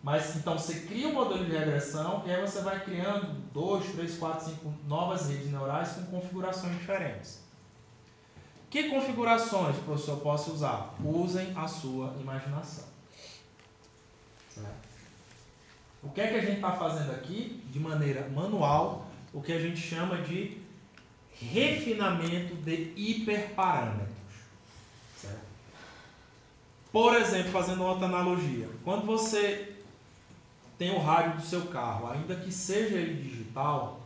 Mas então você cria um modelo de regressão e aí você vai criando 2, 3, 4, 5 novas redes neurais com configurações diferentes. Que configurações, professor, eu posso usar? Usem a sua imaginação. Certo? O que é que a gente está fazendo aqui, de maneira manual, o que a gente chama de refinamento de hiperparâmetros. Certo? Por exemplo, fazendo outra analogia, quando você tem o rádio do seu carro, ainda que seja ele digital,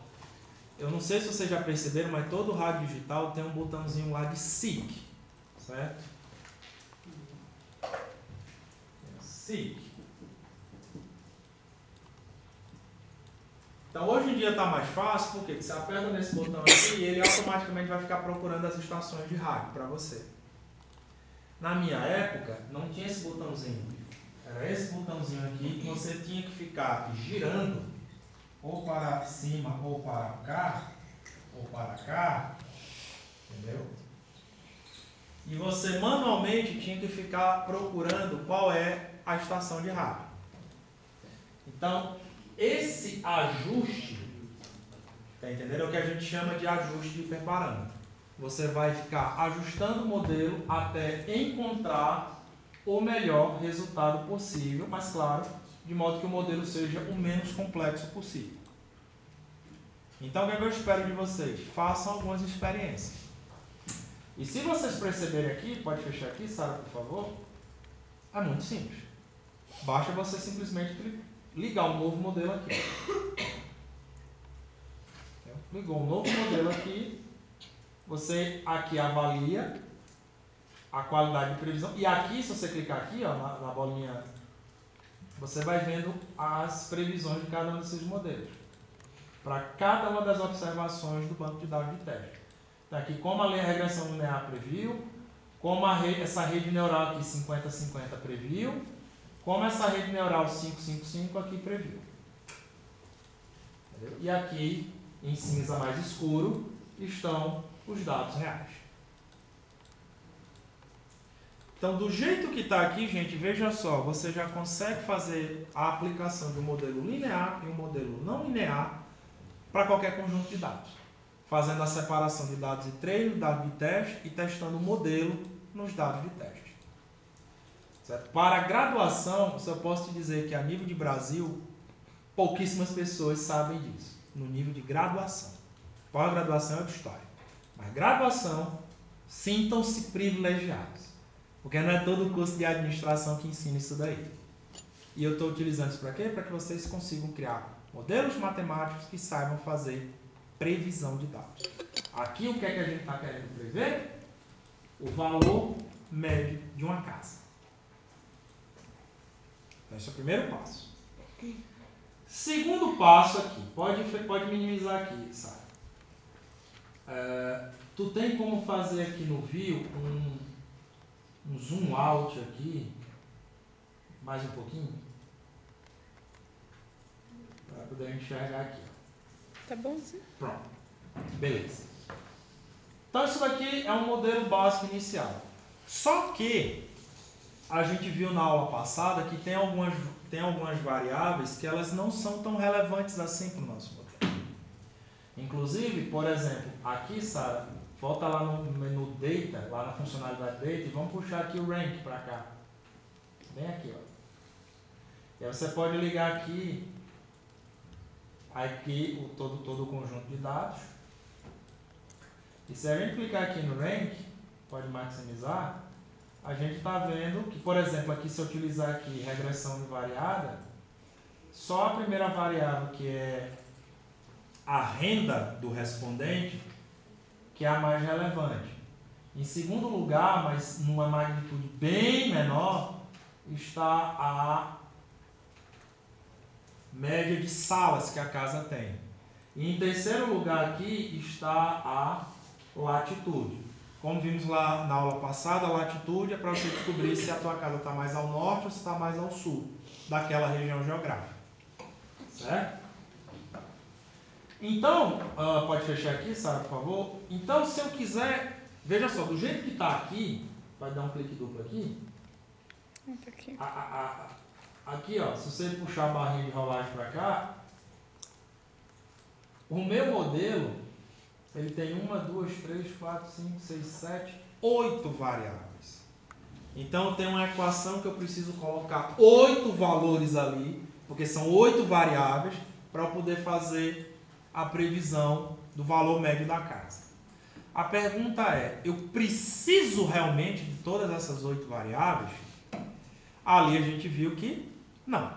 eu não sei se vocês já perceberam, mas todo rádio digital tem um botãozinho lá de SIC, certo? SIC. Então hoje em dia está mais fácil, porque você aperta nesse botão aqui e ele automaticamente vai ficar procurando as estações de rádio para você. Na minha época, não tinha esse botãozinho. Era esse botãozinho aqui que você tinha que ficar girando, ou para cima, ou para cá, entendeu? E você manualmente tinha que ficar procurando qual é a estação de rádio. Então, esse ajuste, tá entendendo? É o que a gente chama de ajuste de hiperparâmetro. Você vai ficar ajustando o modelo até encontrar o melhor resultado possível, mas claro, de modo que o modelo seja o menos complexo possível. Então, o que é que eu espero de vocês? Façam algumas experiências. E se vocês perceberem aqui, pode fechar aqui, Sara, por favor? É muito simples. Basta você simplesmente ligar um novo modelo aqui. Ligou um novo modelo aqui, você aqui avalia a qualidade de previsão. E aqui, se você clicar aqui, ó, na bolinha, você vai vendo as previsões de cada um desses modelos. Para cada uma das observações do banco de dados de teste. Então aqui, como a regressão linear previu, como essa rede neural aqui 50-50 previu, como essa rede neural 5-5-5 aqui previu. Entendeu? E aqui, em cinza mais escuro, estão os dados reais. Então, do jeito que está aqui, gente, veja só, você já consegue fazer a aplicação de um modelo linear e um modelo não linear para qualquer conjunto de dados. Fazendo a separação de dados de treino, dados de teste e testando o modelo nos dados de teste. Certo? Para a graduação, eu posso te dizer que a nível de Brasil, pouquíssimas pessoas sabem disso. No nível de graduação. Pós-graduação é outra história. Mas graduação, sintam-se privilegiados. Porque não é todo o curso de administração que ensina isso daí. E eu estou utilizando isso para quê? Para que vocês consigam criar modelos matemáticos que saibam fazer previsão de dados. Aqui o que é que a gente está querendo prever? O valor médio de uma casa. Então, esse é o primeiro passo. Segundo passo aqui, pode minimizar aqui, Sara. Tu tem como fazer aqui no View um zoom out aqui, mais um pouquinho, para poder enxergar aqui. Tá bom, sim? Pronto. Beleza. Então, isso daqui é um modelo básico inicial. Só que a gente viu na aula passada que tem algumas variáveis que elas não são tão relevantes assim para o nosso modelo. Inclusive, por exemplo, aqui, Sara, volta lá no menu Data, lá na funcionalidade Data, e vamos puxar aqui o Rank para cá. Bem aqui, ó. E aí você pode ligar aqui todo o conjunto de dados. E se a gente clicar aqui no Rank, pode maximizar, a gente está vendo que, por exemplo, aqui se eu utilizar aqui regressão invariada, só a primeira variável, que é a renda do respondente, que é a mais relevante. Em segundo lugar, mas numa magnitude bem menor, está a média de salas que a casa tem. E em terceiro lugar aqui está a latitude. Como vimos lá na aula passada, a latitude é para você descobrir se a tua casa está mais ao norte ou se está mais ao sul daquela região geográfica. Certo? Então, pode fechar aqui, Sara, por favor. Então, se eu quiser, veja só, do jeito que está aqui, vai dar um clique duplo aqui. Aqui. Aqui, ó, se você puxar a barrinha de rolagem para cá, o meu modelo, ele tem 1, 2, 3, 4, 5, 6, 7, 8 variáveis. Então, tem uma equação que eu preciso colocar 8 valores ali, porque são 8 variáveis, para eu poder fazer a previsão do valor médio da casa. A pergunta é, eu preciso realmente de todas essas 8 variáveis? Ali a gente viu que não.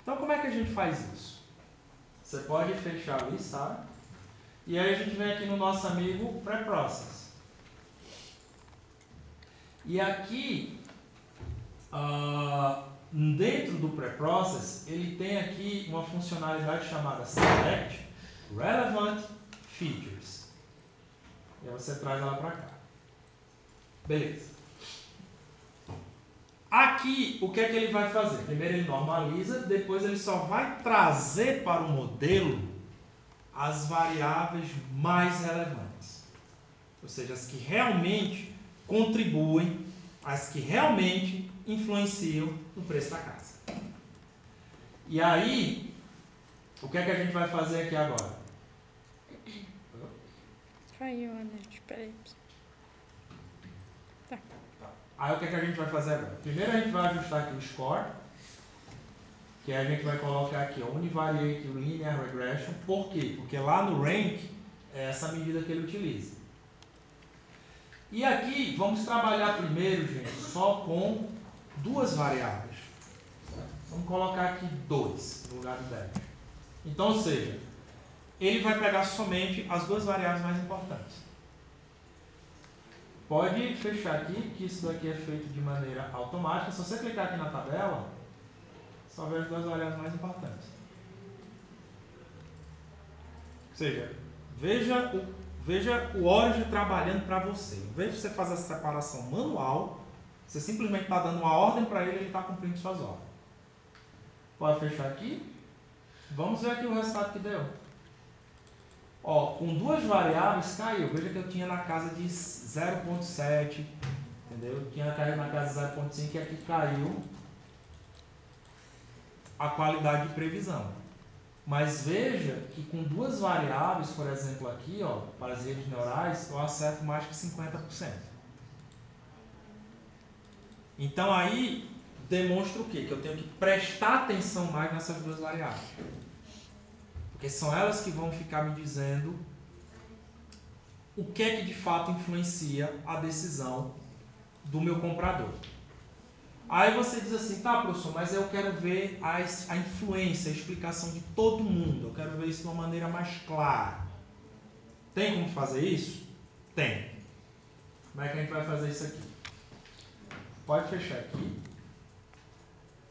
Então, como é que a gente faz isso? Você pode fechar ali, sabe? E aí a gente vem aqui no nosso amigo Preprocess. E aqui, dentro do Preprocess, ele tem aqui uma funcionalidade chamada Select Relevant Features. E aí você traz ela para cá. Beleza. Aqui, o que é que ele vai fazer? Primeiro ele normaliza, depois ele só vai trazer para o modelo as variáveis mais relevantes. Ou seja, as que realmente contribuem, as que realmente influenciam no preço da casa. E aí, o que é que a gente vai fazer aqui agora? Caiu a net, peraí. Tá. Aí o que é que a gente vai fazer agora? Primeiro a gente vai ajustar aqui o score, que a gente vai colocar aqui, ó, Univariate Linear Regression. Por quê? Porque lá no rank é essa medida que ele utiliza. E aqui vamos trabalhar primeiro, gente, só com duas variáveis. Vamos colocar aqui 2 no lugar de 10. Então, ou seja, ele vai pegar somente as duas variáveis mais importantes. Pode fechar aqui, que isso daqui é feito de maneira automática. Se você clicar aqui na tabela, só vê as duas variáveis mais importantes. Ou seja, veja o Origin trabalhando para você. Em vez de você fazer essa separação manual, você simplesmente está dando uma ordem para ele e ele está cumprindo suas ordens. Pode fechar aqui. Vamos ver aqui o resultado que deu. Ó, com duas variáveis caiu. Veja que eu tinha na casa de 0.7, entendeu? Eu tinha caído na casa de 0.5 e aqui caiu a qualidade de previsão. Mas veja que com duas variáveis, por exemplo aqui, ó, para as redes neurais, eu acerto mais que 50%. Então aí demonstra o quê? Que eu tenho que prestar atenção mais nessas duas variáveis. Porque são elas que vão ficar me dizendo o que é que de fato influencia a decisão do meu comprador. Aí você diz assim, tá, professor, mas eu quero ver a influência, a explicação de todo mundo. Eu quero ver isso de uma maneira mais clara. Tem como fazer isso? Tem. Como é que a gente vai fazer isso aqui? Pode fechar aqui.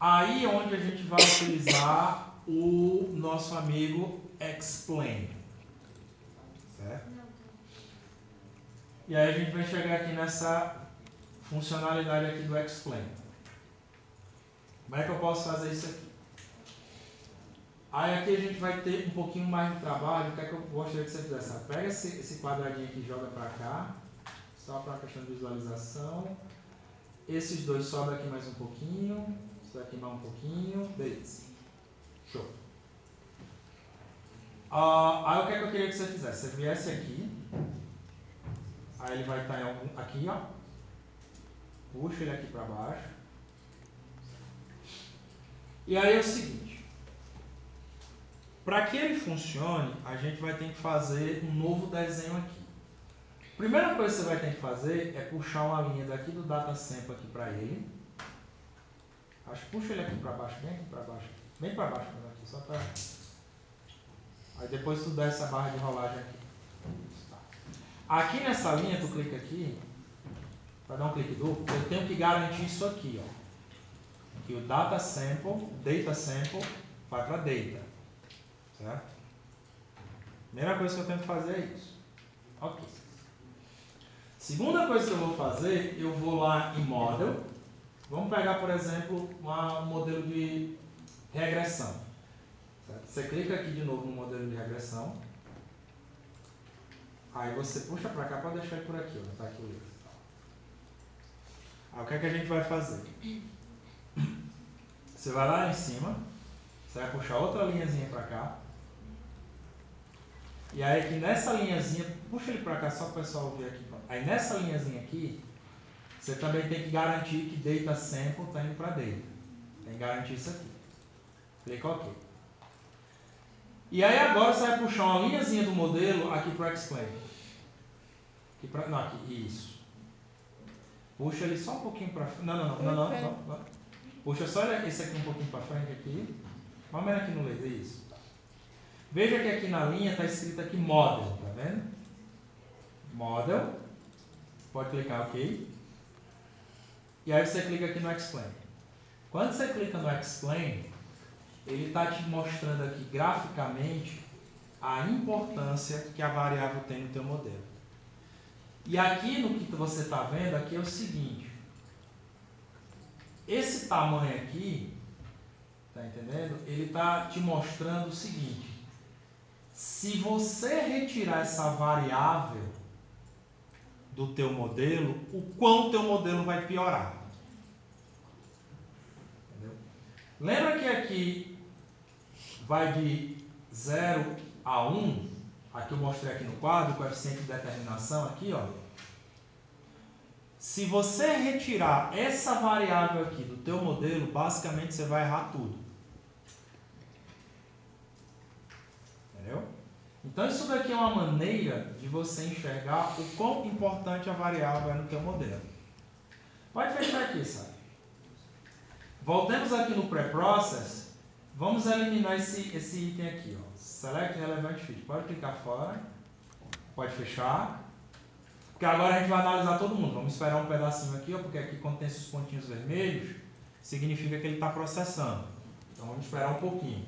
Aí é onde a gente vai utilizar o nosso amigo Explain. Certo? E aí a gente vai chegar aqui nessa funcionalidade aqui do Explain. Como é que eu posso fazer isso aqui? Aí aqui a gente vai ter um pouquinho mais de trabalho. O que é que eu gostaria que você fizesse? Pega esse quadradinho aqui e joga para cá. Só para a questão de visualização. Esses dois sobem aqui mais um pouquinho. Isso daqui mais um pouquinho. Beleza. Show. Aí o que é que eu queria que você fizesse? Você viesse aqui. Aí ele vai estar em algum... Aqui, ó. Puxa ele aqui para baixo. E aí é o seguinte. Para que ele funcione, a gente vai ter que fazer um novo desenho aqui. Primeira coisa que você vai ter que fazer é puxar uma linha daqui do data sample aqui para ele. Acho que puxa ele aqui para baixo, bem aqui para baixo. Bem para baixo aqui, só para... Aí depois tu desce a barra de rolagem aqui. Tá. Aqui nessa linha, tu clica aqui, para dar um clique duplo, eu tenho que garantir isso aqui, ó. Que o data sample vai para data. Certo? Primeira coisa que eu tenho que fazer é isso. Ok. Segunda coisa que eu vou fazer, eu vou lá em Model. Vamos pegar, por exemplo, um modelo de regressão. Certo? Você clica aqui de novo no modelo de regressão. Aí você puxa para cá, pode deixar ele por aqui. Ó, tá aqui o livro. Aí o que é que a gente vai fazer? Você vai lá em cima. Você vai puxar outra linhazinha para cá. E aí aqui nessa linhazinha, puxa ele para cá só para o pessoal ver aqui. Aí nessa linhazinha aqui, você também tem que garantir que data sample está indo para data. Tem que garantir isso aqui. Clica OK. E aí agora você vai puxar uma linhazinha do modelo aqui para o Explain. Não, aqui, isso. Puxa ele só um pouquinho para frente. Não. Puxa só esse aqui um pouquinho para frente aqui. Vamos ver aqui no laser, isso. Veja que aqui na linha está escrito aqui Model, tá vendo? Model. Pode clicar OK. E aí você clica aqui no Explain. Quando você clica no Explain, ele está te mostrando aqui graficamente a importância que a variável tem no teu modelo. E aqui no que você está vendo, aqui é o seguinte. Esse tamanho aqui, tá entendendo? Ele está te mostrando o seguinte. Se você retirar essa variável do teu modelo, o quão teu modelo vai piorar. Entendeu? Lembra que aqui vai de 0 a 1, aqui eu mostrei aqui no quadro, o coeficiente de determinação aqui, ó. Se você retirar essa variável aqui do teu modelo, basicamente você vai errar tudo. Entendeu? Então isso daqui é uma maneira de você enxergar o quão importante a variável é no teu modelo. Pode fechar aqui, sabe? Voltemos aqui no pré-process. Vamos eliminar esse item aqui, ó. Select Relevant Feature. Pode clicar fora. Pode fechar. Porque agora a gente vai analisar todo mundo. Vamos esperar um pedacinho aqui, ó, porque aqui quando tem esses pontinhos vermelhos, significa que ele está processando. Então vamos esperar um pouquinho.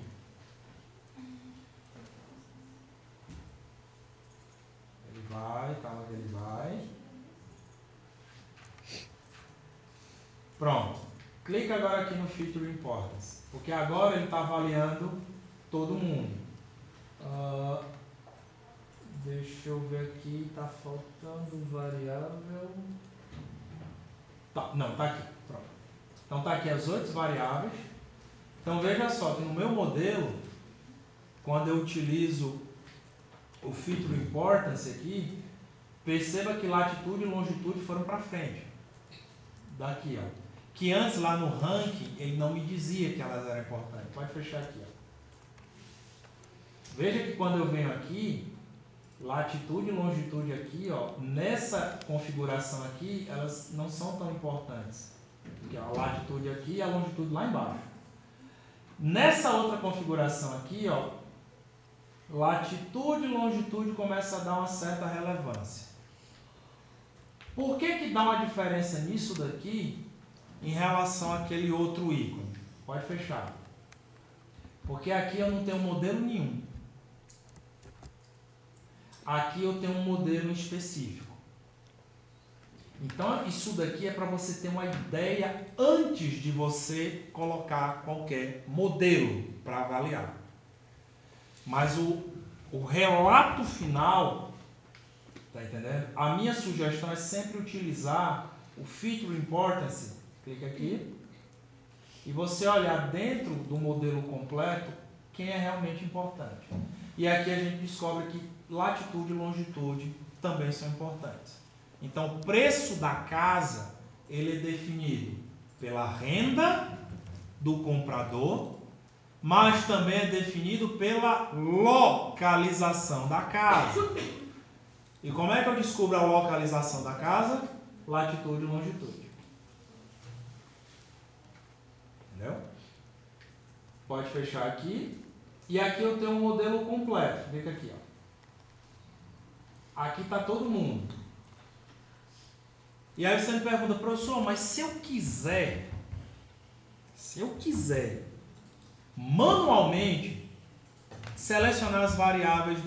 Ele vai, calma que ele vai. Pronto. Clica agora aqui no Feature Importance. Porque agora ele está avaliando todo mundo. Deixa eu ver aqui, está faltando variável. Tá, não, está aqui. Pronto. Então está aqui as 8 variáveis. Então veja só que no meu modelo, quando eu utilizo o Feature Importance aqui, perceba que latitude e longitude foram para frente. Daqui, ó. Que antes lá no ranking ele não me dizia que elas eram importantes. Pode fechar aqui, ó. Veja que quando eu venho aqui, latitude e longitude aqui, ó, nessa configuração aqui, elas não são tão importantes. Porque a latitude aqui e a longitude lá embaixo. Nessa outra configuração aqui, ó, latitude e longitude começa a dar uma certa relevância. Por que dá uma diferença nisso daqui em relação àquele outro ícone? Pode fechar. Porque aqui eu não tenho modelo nenhum. Aqui eu tenho um modelo específico. Então, isso daqui é para você ter uma ideia antes de você colocar qualquer modelo para avaliar. Mas o relato final, tá entendendo? A minha sugestão é sempre utilizar o Feature Importance. Clica aqui. E você olhar dentro do modelo completo quem é realmente importante. E aqui a gente descobre que latitude e longitude também são importantes. Então, o preço da casa, ele é definido pela renda do comprador, mas também é definido pela localização da casa. E como é que eu descubro a localização da casa? Latitude e longitude. Entendeu? Pode fechar aqui. E aqui eu tenho um modelo completo. Fica aqui, ó. Aqui está todo mundo. E aí você me pergunta, professor, mas se eu quiser manualmente selecionar as variáveis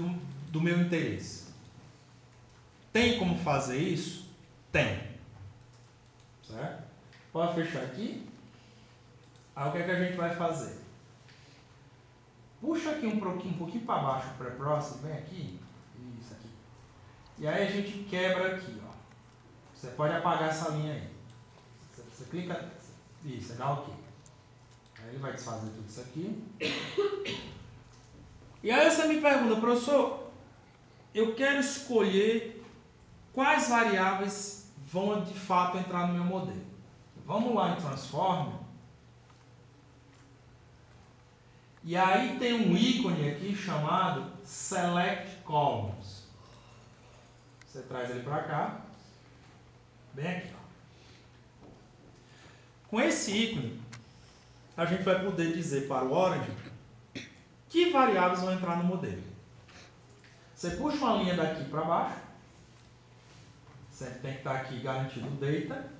do meu interesse, tem como fazer isso? Tem. Certo? Pode fechar aqui. Aí o que é que a gente vai fazer? Puxa aqui um pouquinho para baixo o pré-process, vem aqui. Isso aqui. E aí a gente quebra aqui, ó. Você pode apagar essa linha aí. Você clica, isso, dá OK. Aí ele vai desfazer tudo isso aqui. E aí você me pergunta, professor, eu quero escolher quais variáveis vão de fato entrar no meu modelo. Vamos lá em Transform. E aí tem um ícone aqui chamado Select Columns. Você traz ele para cá. Bem aqui. Ó. Com esse ícone, a gente vai poder dizer para o Orange que variáveis vão entrar no modelo. Você puxa uma linha daqui para baixo. Sempre tem que estar aqui garantido o data.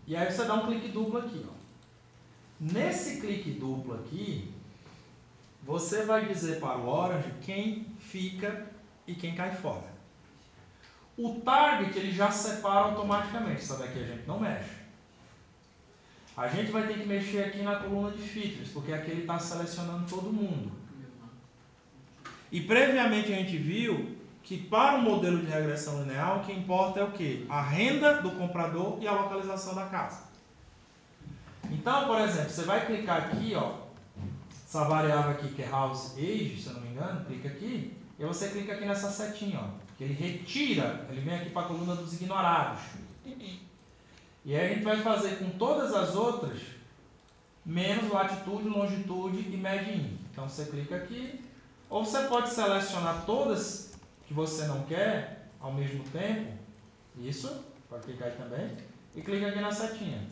E aí você dá um clique duplo aqui. Ó. Nesse clique duplo aqui, você vai dizer para o Orange quem fica e quem cai fora. O target ele já separa automaticamente, isso daqui a gente não mexe. A gente vai ter que mexer aqui na coluna de features, porque aqui ele está selecionando todo mundo. E previamente a gente viu que para o modelo de regressão linear o que importa é o quê? A renda do comprador e a localização da casa. Então, por exemplo, você vai clicar aqui, ó, essa variável aqui que é house age, se eu não me engano, clica aqui, e você clica aqui nessa setinha, ó, que ele retira, ele vem aqui para a coluna dos ignorados. E aí a gente vai fazer com todas as outras, menos latitude, longitude e median. Então você clica aqui, ou você pode selecionar todas que você não quer ao mesmo tempo, isso, pode clicar aí também, e clica aqui na setinha.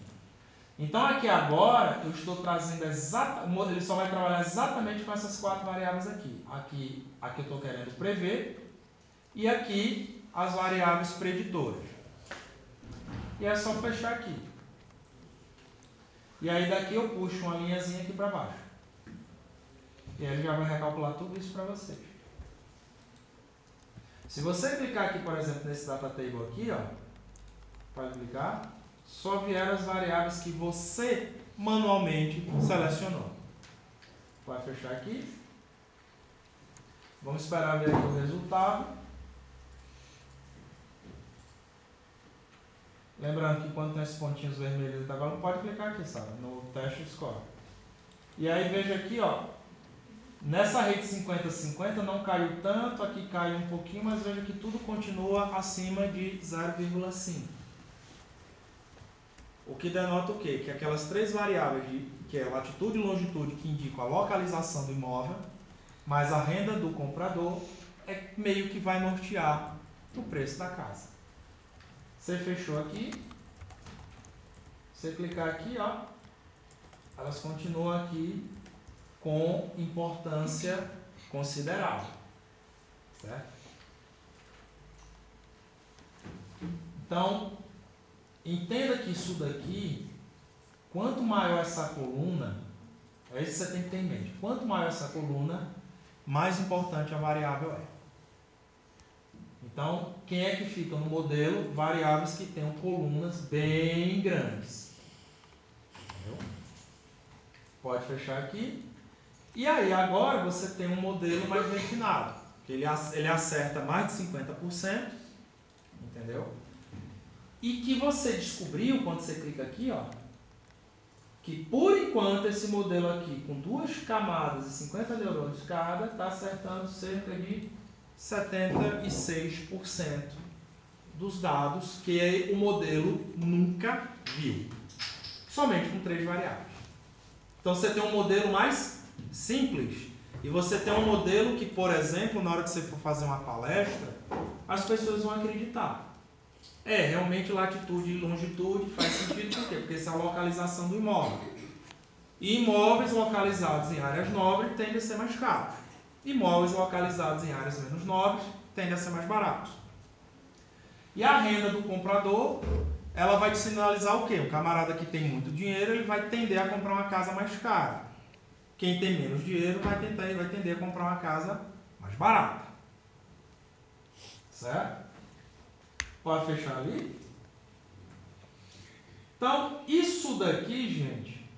Então aqui agora eu estou trazendo ele só vai trabalhar exatamente com essas 4 variáveis aqui. Aqui eu estou querendo prever e aqui as variáveis preditoras. E é só fechar aqui. E aí daqui eu puxo uma linhazinha aqui para baixo. E aí ele já vai recalcular tudo isso para vocês. Se você clicar aqui, por exemplo, nesse data table aqui, ó, pode clicar, só vieram as variáveis que você manualmente selecionou. Pode fechar aqui. Vamos esperar ver aqui o resultado. Lembrando que quando tem esses pontinhos vermelhos, agora não pode clicar aqui, sabe? No teste score. E aí veja aqui, ó. Nessa rede 50-50 não caiu tanto, aqui caiu um pouquinho, mas veja que tudo continua acima de 0,5. O que denota o quê? Que aquelas 3 variáveis, que é latitude e longitude, que indicam a localização do imóvel, mais a renda do comprador, é meio que vai nortear o preço da casa. Você fechou aqui, você clicar aqui, ó, elas continuam aqui com importância considerável, certo? Então, entenda que isso daqui, quanto maior essa coluna, é isso que você tem que ter em mente, quanto maior essa coluna, mais importante a variável é. Então, quem é que fica no modelo? Variáveis que tenham colunas bem grandes. Entendeu? Pode fechar aqui. E aí, agora você tem um modelo mais refinado, que ele acerta mais de 50%, entendeu? E que você descobriu, quando você clica aqui, ó, que por enquanto esse modelo aqui, com 2 camadas e 50 neurônios cada, está acertando cerca de 76% dos dados que o modelo nunca viu. Somente com 3 variáveis. Então você tem um modelo mais simples. E você tem um modelo que, por exemplo, na hora que você for fazer uma palestra, as pessoas vão acreditar. Realmente latitude e longitude faz sentido, por quê? Porque essa é a localização do imóvel. E imóveis localizados em áreas nobres tendem a ser mais caros. Imóveis localizados em áreas menos nobres tendem a ser mais baratos. E a renda do comprador, ela vai te sinalizar o quê? O camarada que tem muito dinheiro, ele vai tender a comprar uma casa mais cara. Quem tem menos dinheiro vai tender a comprar uma casa mais barata. Certo? Pode fechar ali? Então, isso daqui, gente,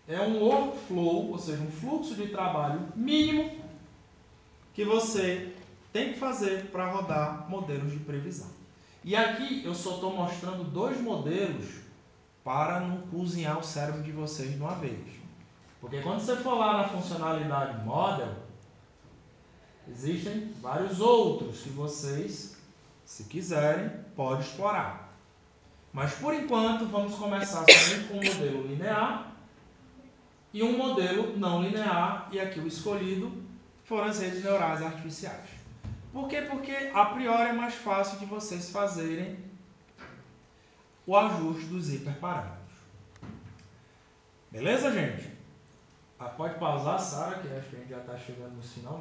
é um workflow, ou seja, um fluxo de trabalho mínimo que você tem que fazer para rodar modelos de previsão. E aqui eu só estou mostrando 2 modelos para não cozinhar o cérebro de vocês de uma vez. Porque quando você for lá na funcionalidade Model, existem vários outros que vocês, se quiserem, podem explorar. Mas por enquanto vamos começar somente com um modelo linear e um modelo não linear, e aqui o escolhido foram as redes neurais artificiais. Por quê? Porque a priori é mais fácil de vocês fazerem o ajuste dos hiperparâmetros. Beleza, gente? Pode pausar, Sara, que acho que a gente já está chegando no final.